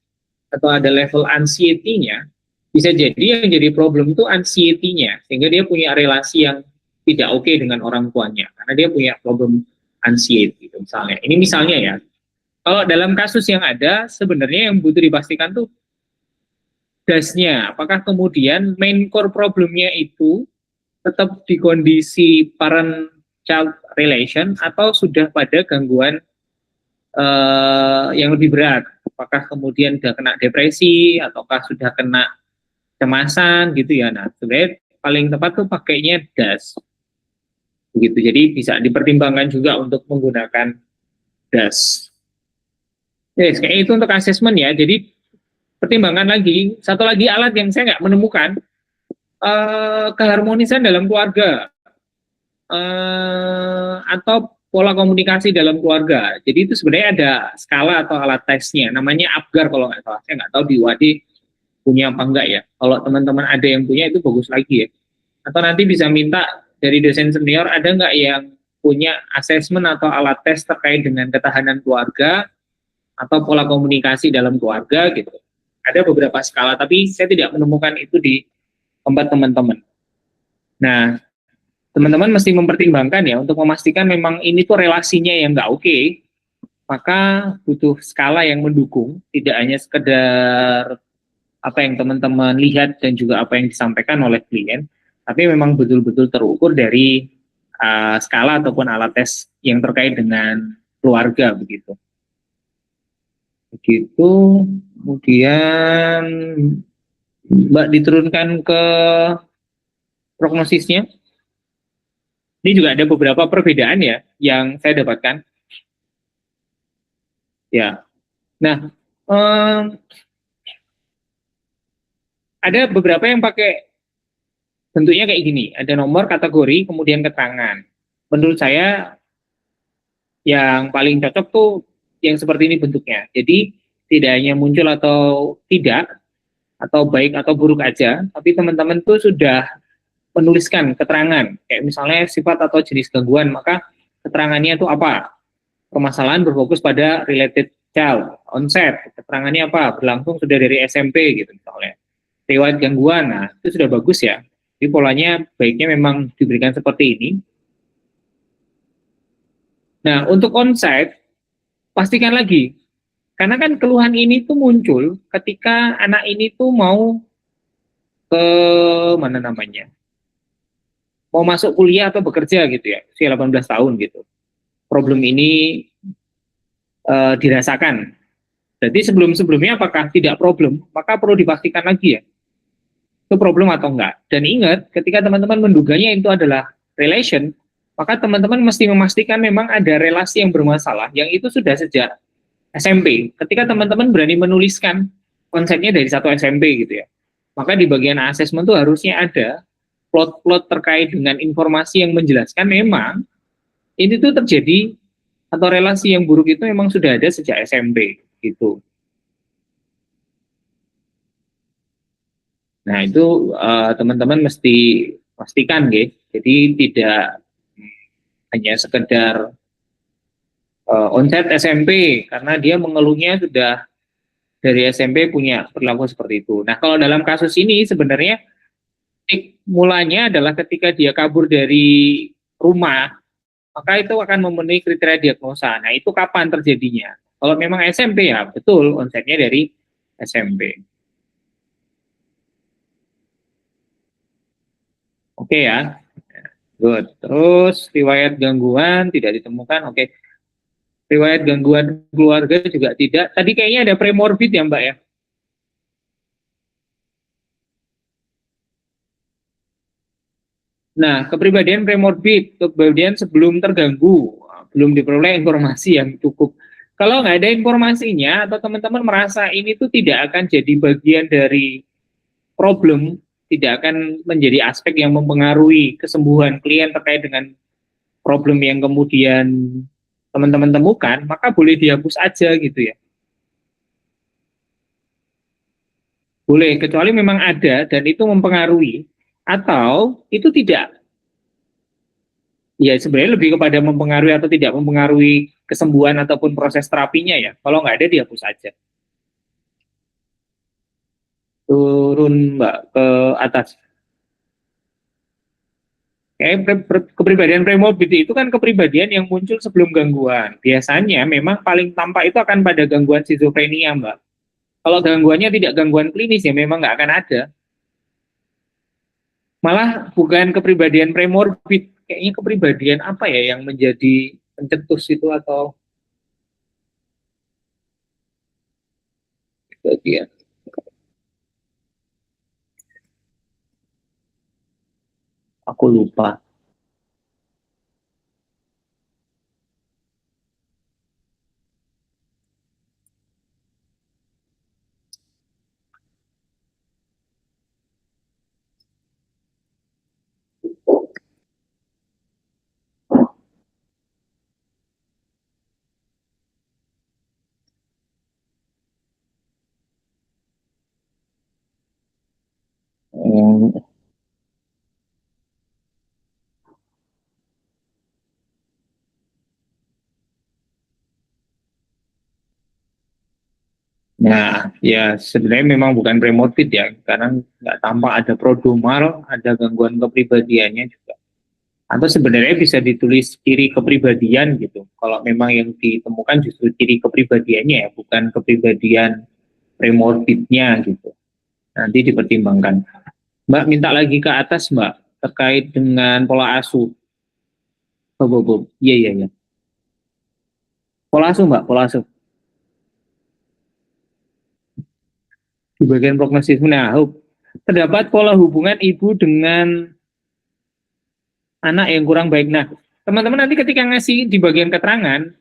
atau ada level anxiety-nya, bisa jadi yang jadi problem itu anxiety-nya, sehingga dia punya relasi yang tidak oke dengan orang tuanya karena dia punya problem anxiety gitu misalnya. Ini misalnya ya. Kalau dalam kasus yang ada, sebenarnya yang butuh dipastikan tuh dasnya, apakah kemudian main core problemnya itu tetap di kondisi parent-child relation atau sudah pada gangguan yang lebih berat, apakah kemudian sudah kena depresi ataukah sudah kena kecemasan gitu ya. Nah, sebenarnya paling tepat tuh pakainya DAS. Begitu. Jadi bisa dipertimbangkan juga untuk menggunakan DAS. Yes, kayak itu untuk asesmen ya. Jadi pertimbangan lagi, satu lagi alat yang saya nggak menemukan, keharmonisan dalam keluarga, atau pola komunikasi dalam keluarga. Jadi itu sebenarnya ada skala atau alat tesnya, namanya APGAR kalau nggak salah. Saya nggak tahu di UAD punya apa enggak ya. Kalau teman-teman ada yang punya itu bagus lagi ya. Atau nanti bisa minta dari dosen senior, ada nggak yang punya asesmen atau alat tes terkait dengan ketahanan keluarga atau pola komunikasi dalam keluarga gitu. Ada beberapa skala, tapi saya tidak menemukan itu di tempat teman-teman. Nah, teman-teman mesti mempertimbangkan ya untuk memastikan memang ini tuh relasinya yang nggak oke, maka butuh skala yang mendukung, tidak hanya sekedar apa yang teman-teman lihat dan juga apa yang disampaikan oleh klien, tapi memang betul-betul terukur dari skala ataupun alat tes yang terkait dengan keluarga begitu. Begitu, kemudian Mbak diturunkan ke prognosisnya. Ini juga ada beberapa perbedaan ya yang saya dapatkan. Ya, nah ada beberapa yang pakai bentuknya kayak gini. Ada nomor, kategori, kemudian keterangan. Menurut saya yang paling cocok tuh yang seperti ini bentuknya. Jadi tidak hanya muncul atau tidak, atau baik atau buruk aja, tapi teman-teman tuh sudah menuliskan keterangan, kayak misalnya sifat atau jenis gangguan, maka keterangannya itu apa? Permasalahan berfokus pada related child, onset, keterangannya apa? Berlangsung sudah dari SMP gitu misalnya. Riwayat gangguan, nah itu sudah bagus ya. Jadi polanya baiknya memang diberikan seperti ini. Nah, untuk onset, pastikan lagi, karena kan keluhan ini tuh muncul ketika anak ini tuh mau ke mana namanya, mau masuk kuliah atau bekerja gitu ya, usia 18 tahun gitu. Problem ini dirasakan. Jadi sebelum-sebelumnya apakah tidak problem, maka perlu dipastikan lagi ya, itu problem atau enggak. Dan ingat, ketika teman-teman menduganya itu adalah relation, maka teman-teman mesti memastikan memang ada relasi yang bermasalah, yang itu sudah sejak SMP. Ketika teman-teman berani menuliskan konsepnya dari satu SMP gitu ya, maka di bagian asesmen itu harusnya ada plot-plot terkait dengan informasi yang menjelaskan memang ini tuh terjadi atau relasi yang buruk itu memang sudah ada sejak SMP gitu. Nah itu teman-teman mesti pastikan gitu. Jadi tidak hanya sekedar onset SMP karena dia mengeluhnya sudah dari SMP punya perilaku seperti itu. Nah kalau dalam kasus ini sebenarnya mulanya adalah ketika dia kabur dari rumah, maka itu akan memenuhi kriteria diagnosa. Nah, itu kapan terjadinya? Kalau memang SMP ya, betul, onsetnya dari SMP. Oke ya. Good. Terus, riwayat gangguan tidak ditemukan. Oke. Riwayat gangguan keluarga juga tidak. Tadi kayaknya ada premorbid ya, Mbak ya? Nah, kepribadian premorbid, kepribadian sebelum terganggu, belum diperoleh informasi yang cukup. Kalau nggak ada informasinya atau teman-teman merasa ini tuh tidak akan jadi bagian dari problem, tidak akan menjadi aspek yang mempengaruhi kesembuhan klien terkait dengan problem yang kemudian teman-teman temukan, maka boleh dihapus aja gitu ya. Boleh, kecuali memang ada dan itu mempengaruhi, atau itu tidak. Ya sebenarnya lebih kepada mempengaruhi atau tidak mempengaruhi kesembuhan ataupun proses terapinya ya. Kalau nggak ada dihapus aja. Turun Mbak ke atas. Kepribadian premorbid itu kan kepribadian yang muncul sebelum gangguan. Biasanya memang paling tampak itu akan pada gangguan skizofrenia Mbak. Kalau gangguannya tidak gangguan klinis ya memang nggak akan ada. Malah bukan kepribadian premorbid, kayaknya kepribadian apa ya yang menjadi pencetus itu atau bagian. Aku lupa. Hmm, Nah, ya sebenarnya memang bukan premorbid ya, karena nggak tampak ada prodromal, ada gangguan kepribadiannya juga. Atau sebenarnya bisa ditulis ciri kepribadian gitu. Kalau memang yang ditemukan justru ciri kepribadiannya ya, bukan kepribadian premorbidnya gitu. Nanti dipertimbangkan. Mbak minta lagi ke atas Mbak, terkait dengan pola asuh. Bob. Iya, iya, iya. Pola asuh Mbak, pola asuh. Di bagian prognosis. Nah, terdapat pola hubungan ibu dengan anak yang kurang baik. Nah, teman-teman nanti ketika ngasih di bagian keterangan,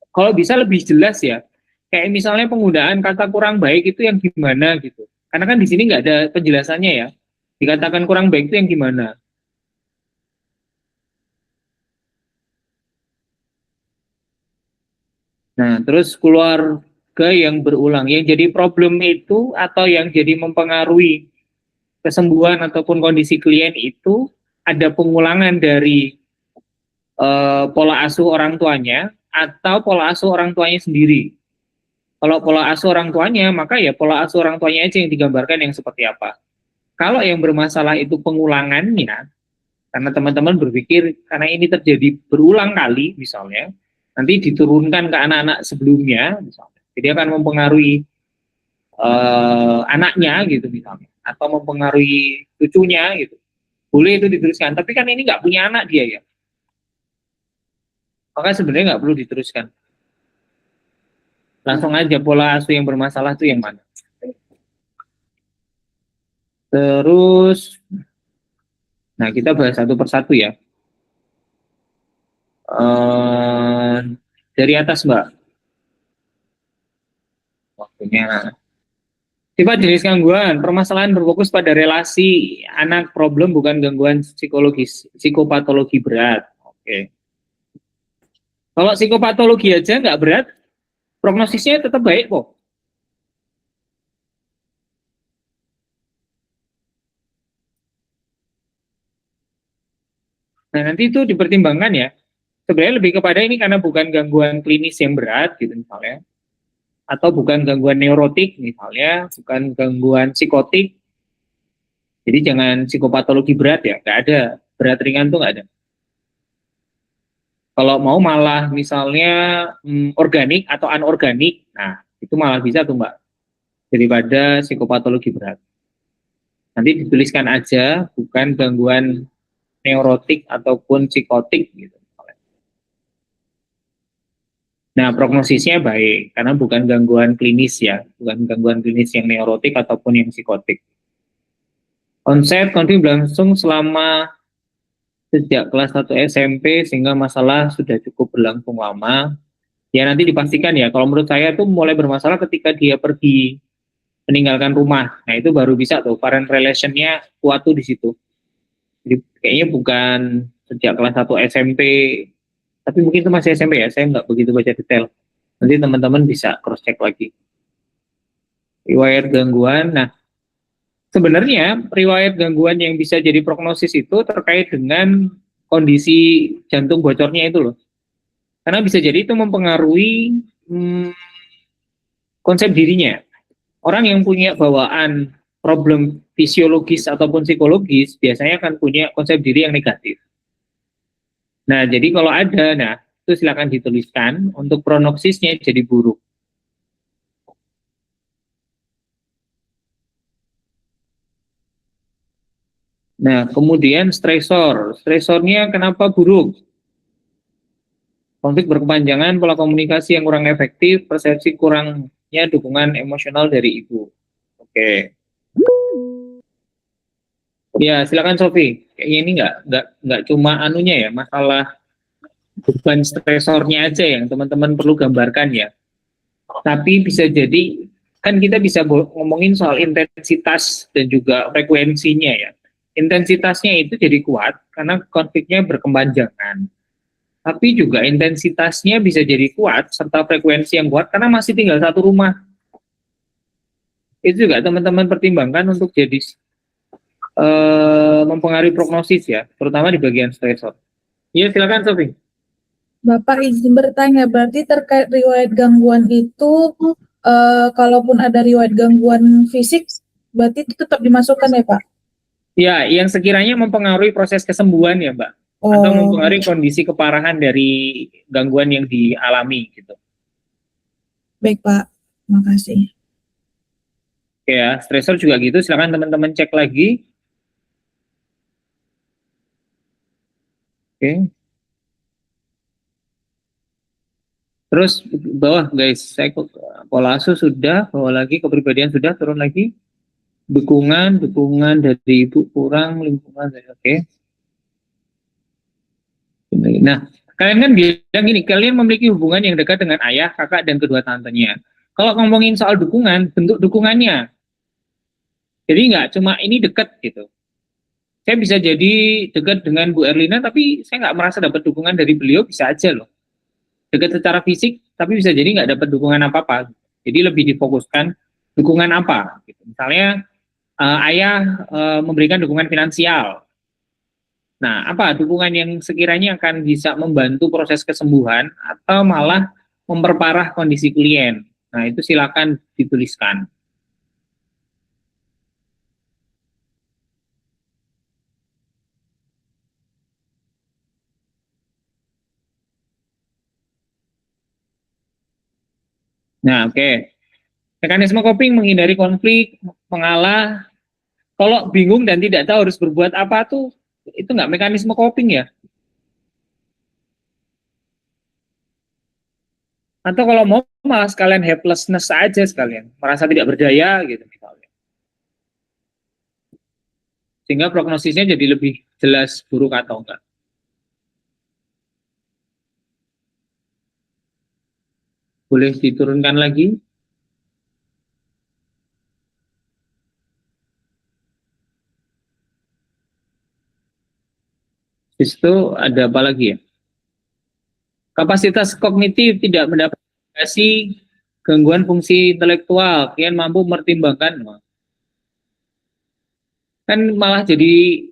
kalau bisa lebih jelas ya. Kayak misalnya penggunaan kata kurang baik itu yang gimana gitu. Karena kan di sini nggak ada penjelasannya ya. Dikatakan kurang baik itu yang gimana. Nah, terus keluarga yang berulang. Yang jadi problem itu atau yang jadi mempengaruhi kesembuhan ataupun kondisi klien itu ada pengulangan dari pola asuh orang tuanya atau pola asuh orang tuanya sendiri. Kalau pola asuh orang tuanya, maka ya pola asuh orang tuanya aja yang digambarkan yang seperti apa. Kalau yang bermasalah itu pengulangannya, karena teman-teman berpikir karena ini terjadi berulang kali misalnya, nanti diturunkan ke anak-anak sebelumnya, misalnya. Jadi akan mempengaruhi anaknya gitu misalnya, atau mempengaruhi cucunya gitu. Boleh itu diteruskan, tapi kan ini nggak punya anak dia ya. Maka sebenarnya nggak perlu diteruskan. Langsung aja pola asuh yang bermasalah itu yang mana. Terus, nah kita bahas satu persatu ya. Dari atas Mbak. Waktunya. Sifat jenis gangguan, permasalahan berfokus pada relasi anak, problem bukan gangguan psikologis, psikopatologi berat. Oke. Kalau psikopatologi aja nggak berat, prognosisnya tetap baik kok. Nah nanti itu dipertimbangkan ya. Sebenarnya lebih kepada ini karena bukan gangguan klinis yang berat gitu misalnya, atau bukan gangguan neurotik misalnya, bukan gangguan psikotik. Jadi jangan psikopatologi berat ya, nggak ada. Berat ringan tuh nggak ada. Kalau mau malah misalnya organik atau anorganik, nah itu malah bisa tuh Mbak, daripada psikopatologi berat. Nanti dituliskan aja bukan gangguan neurotik ataupun psikotik gitu. Nah prognosisnya baik karena bukan gangguan klinis ya, bukan gangguan klinis yang neurotik ataupun yang psikotik. Onset konflik berlangsung selama sejak kelas 1 SMP sehingga masalah sudah cukup berlangsung lama. Ya nanti dipastikan ya, kalau menurut saya tuh mulai bermasalah ketika dia pergi meninggalkan rumah. Nah itu baru bisa tuh parent relation-nya kuat tuh di situ. Jadi kayaknya bukan sejak kelas 1 SMP, tapi mungkin itu masih SMP ya, saya nggak begitu baca detail. Nanti teman-teman bisa cross check lagi. Riwayat gangguan, nah sebenarnya riwayat gangguan yang bisa jadi prognosis itu terkait dengan kondisi jantung bocornya itu loh. Karena bisa jadi itu mempengaruhi konsep dirinya. Orang yang punya bawaan problem fisiologis ataupun psikologis biasanya akan punya konsep diri yang negatif. Nah, jadi kalau ada, nah itu silakan dituliskan untuk prognosisnya jadi buruk. Nah, kemudian stresornya kenapa buruk? Konflik berkepanjangan, pola komunikasi yang kurang efektif, persepsi kurangnya dukungan emosional dari ibu. Oke. Ya, silakan Sofi. kayaknya ini nggak cuma anunya ya, masalah beban stresornya aja yang teman-teman perlu gambarkan ya. Tapi bisa jadi kan kita bisa ngomongin soal intensitas dan juga frekuensinya ya. Intensitasnya itu jadi kuat karena konfliknya berkepanjangan. Tapi juga intensitasnya bisa jadi kuat serta frekuensi yang kuat karena masih tinggal satu rumah. Itu juga teman-teman pertimbangkan untuk jadi mempengaruhi prognosis ya, terutama di bagian stresor. Iya, silakan Sofi. Bapak izin bertanya, berarti terkait riwayat gangguan itu, kalaupun ada riwayat gangguan fisik, berarti itu tetap dimasukkan ya Pak? Ya, yang sekiranya mempengaruhi proses kesembuhan ya Mbak, atau mempengaruhi kondisi keparahan dari gangguan yang dialami gitu. Baik Pak, makasih. Ya, stresor juga gitu, silakan teman-teman cek lagi. Oke. Terus bawah guys, saya pola asuh sudah, bawah lagi kepribadian sudah, turun lagi. Dukungan dari ibu kurang, lingkungan dari oke. Nah, kalian kan bilang gini, kalian memiliki hubungan yang dekat dengan ayah, kakak, dan kedua tantenya. Kalau ngomongin soal dukungan, bentuk dukungannya. Jadi nggak cuma ini dekat gitu. Saya bisa jadi dekat dengan Bu Erlina, tapi saya nggak merasa dapat dukungan dari beliau, bisa aja loh. Dekat secara fisik, tapi bisa jadi nggak dapat dukungan apa-apa. Jadi lebih difokuskan dukungan apa. Gitu. Misalnya ayah memberikan dukungan finansial. Nah, apa dukungan yang sekiranya akan bisa membantu proses kesembuhan atau malah memperparah kondisi klien. Nah, itu silakan dituliskan. Nah, oke. Mekanisme coping menghindari konflik, mengalah. Kalau bingung dan tidak tahu harus berbuat apa tuh, itu nggak mekanisme coping ya. Atau kalau mau malah sekalian helplessness aja sekalian, merasa tidak berdaya gitu misalnya. Sehingga prognosisnya jadi lebih jelas buruk atau enggak. Boleh diturunkan lagi. Di situ ada apa lagi ya? Kapasitas kognitif tidak mendapat gangguan fungsi intelektual, kian mampu mempertimbangkan. Kan malah jadi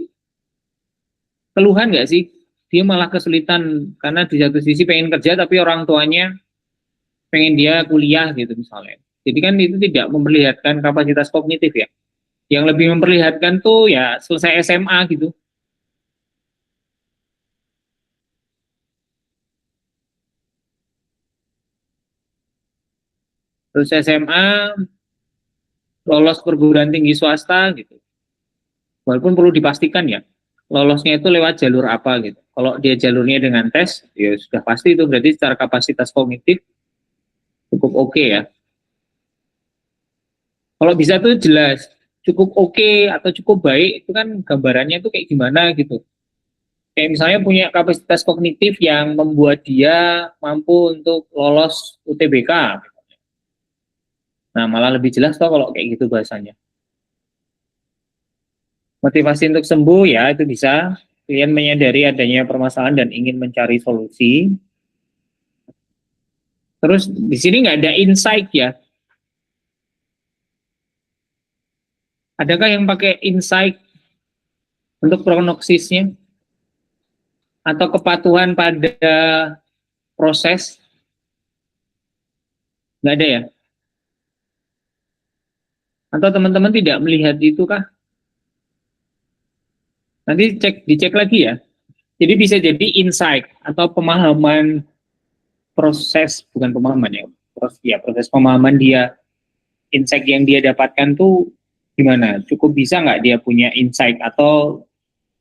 keluhan nggak sih? Dia malah kesulitan karena di satu sisi pengen kerja tapi orang tuanya pengen dia kuliah gitu misalnya. Jadi kan itu tidak memperlihatkan kapasitas kognitif ya. Yang lebih memperlihatkan tuh ya selesai SMA gitu. Terus SMA, lolos perguruan tinggi swasta gitu. Walaupun perlu dipastikan ya, lolosnya itu lewat jalur apa gitu. Kalau dia jalurnya dengan tes, ya sudah pasti itu berarti secara kapasitas kognitif cukup oke ya. Kalau bisa tuh jelas, cukup oke atau cukup baik, itu kan gambarannya itu kayak gimana gitu. Kayak misalnya punya kapasitas kognitif yang membuat dia mampu untuk lolos UTBK. Nah, malah lebih jelas toh kalau kayak gitu bahasanya. Motivasi untuk sembuh ya itu bisa. Klien menyadari adanya permasalahan dan ingin mencari solusi. Terus di sini nggak ada insight ya. Adakah yang pakai insight untuk prognosisnya? Atau kepatuhan pada proses? Nggak ada ya? Atau teman-teman tidak melihat itu kah? Nanti dicek lagi ya. Jadi bisa jadi insight atau pemahaman proses, bukan pemahaman ya, proses pemahaman dia, insight yang dia dapatkan tuh gimana? Cukup bisa nggak dia punya insight atau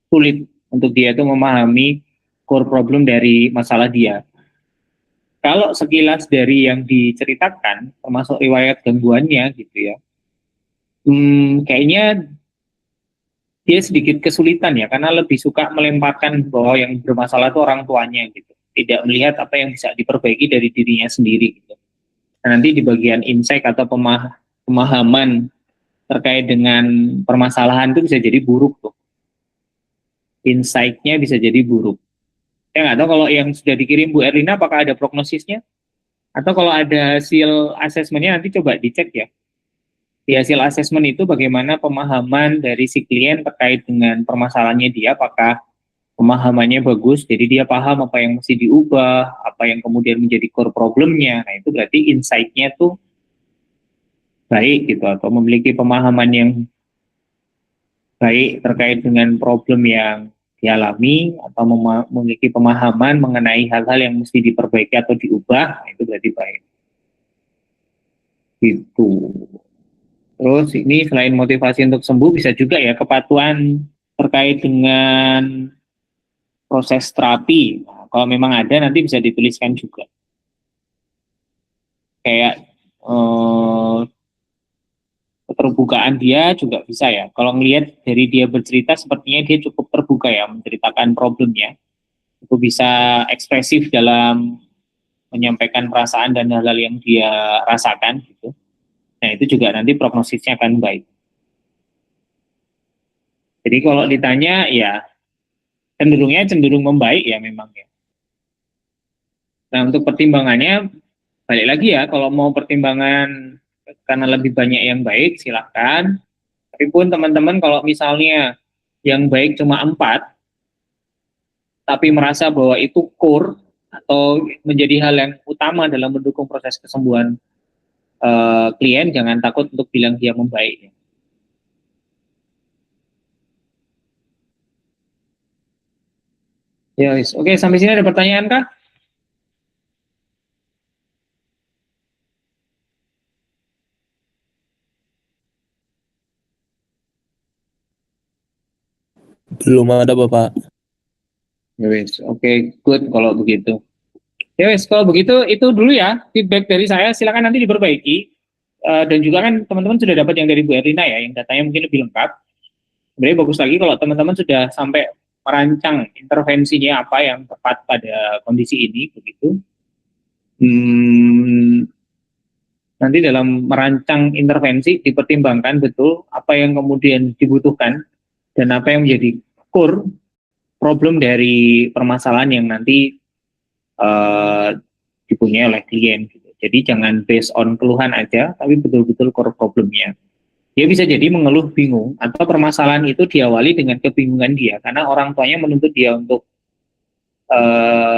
sulit untuk dia tuh memahami core problem dari masalah dia? Kalau sekilas dari yang diceritakan, termasuk riwayat gangguannya gitu ya, kayaknya dia sedikit kesulitan ya, karena lebih suka melemparkan bahwa yang bermasalah itu orang tuanya gitu, tidak melihat apa yang bisa diperbaiki dari dirinya sendiri gitu. Nah, nanti di bagian insight atau pemahaman terkait dengan permasalahan itu bisa jadi buruk tuh, insight-nya bisa jadi buruk. Saya nggak tahu kalau yang sudah dikirim Bu Erlina apakah ada prognosisnya, atau kalau ada hasil asesmennya nanti coba dicek ya. Di hasil asesmen itu bagaimana pemahaman dari si klien terkait dengan permasalahannya dia, apakah pemahamannya bagus, jadi dia paham apa yang mesti diubah, apa yang kemudian menjadi core problemnya. Nah itu berarti insight-nya tuh baik gitu, atau memiliki pemahaman yang baik terkait dengan problem yang dialami, atau memiliki pemahaman mengenai hal-hal yang mesti diperbaiki atau diubah. Nah, itu berarti baik gitu. Terus ini selain motivasi untuk sembuh, bisa juga ya kepatuhan terkait dengan proses terapi. Nah, kalau memang ada nanti bisa dituliskan juga. Kayak keterbukaan dia juga bisa ya. Kalau ngelihat dari dia bercerita, sepertinya dia cukup terbuka ya menceritakan problemnya. Itu bisa ekspresif dalam menyampaikan perasaan dan hal-hal yang dia rasakan gitu. Nah itu juga nanti prognosisnya akan baik. Jadi kalau ditanya ya cenderung membaik ya memang ya. Nah untuk pertimbangannya balik lagi ya, kalau mau pertimbangan karena lebih banyak yang baik silahkan. Tapi pun teman-teman kalau misalnya yang baik cuma 4 tapi merasa bahwa itu core atau menjadi hal yang utama dalam mendukung proses kesembuhan klien, jangan takut untuk bilang dia membaik. Ya, oke, sampai sini ada pertanyaan kah? Belum ada Bapak. Ya wes, oke, good kalau begitu. Ya wes, kalau begitu itu dulu ya feedback dari saya. Silakan nanti diperbaiki. Dan juga kan teman-teman sudah dapat yang dari Bu Erlina ya, yang datanya mungkin lebih lengkap. Sebenarnya bagus lagi kalau teman-teman sudah sampai merancang intervensinya apa yang tepat pada kondisi ini begitu. Nanti dalam merancang intervensi dipertimbangkan betul apa yang kemudian dibutuhkan dan apa yang menjadi core problem dari permasalahan yang nanti dipunyai oleh klien gitu. Jadi jangan based on keluhan aja, tapi betul-betul core problemnya. Dia bisa jadi mengeluh bingung, atau permasalahan itu diawali dengan kebingungan dia, karena orang tuanya menuntut dia untuk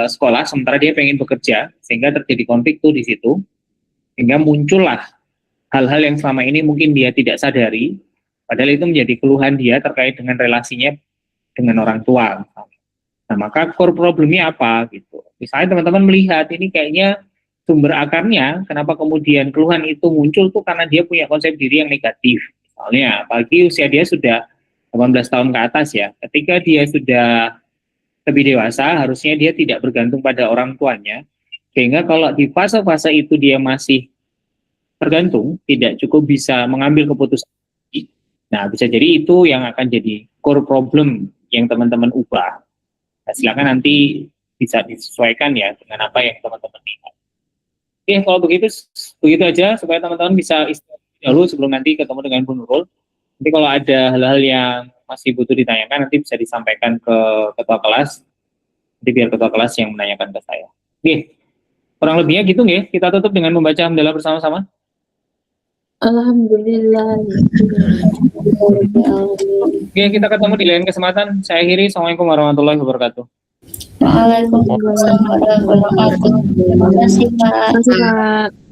sekolah, sementara dia pengen bekerja, sehingga terjadi konflik tuh di situ, sehingga muncullah hal-hal yang selama ini mungkin dia tidak sadari, padahal itu menjadi keluhan dia terkait dengan relasinya dengan orang tua. Nah, maka core problemnya apa gitu. Misalnya teman-teman melihat ini kayaknya sumber akarnya, kenapa kemudian keluhan itu muncul tuh karena dia punya konsep diri yang negatif. Misalnya, apalagi usia dia sudah 18 tahun ke atas ya. Ketika dia sudah lebih dewasa, harusnya dia tidak bergantung pada orang tuanya. Sehingga kalau di fase-fase itu dia masih tergantung, tidak cukup bisa mengambil keputusan. Nah, bisa jadi itu yang akan jadi core problem yang teman-teman ubah. Nah, silakan nanti bisa disesuaikan ya dengan apa yang teman-teman lihat. Oke, kalau begitu aja supaya teman-teman bisa istirahat dulu sebelum nanti ketemu dengan Bu Nurul. Nanti kalau ada hal-hal yang masih butuh ditanyakan nanti bisa disampaikan ke ketua kelas. Nanti biar ketua kelas yang menanyakan ke saya. Oke, kurang lebihnya gitu nggih. Kita tutup dengan membaca hamdalah bersama-sama. Alhamdulillah. Oke, kita ketemu di lain kesempatan. Saya akhiri. Assalamualaikum warahmatullahi wabarakatuh. Waalaikumsalam warahmatullahi wabarakatuh. Terima kasih Pak.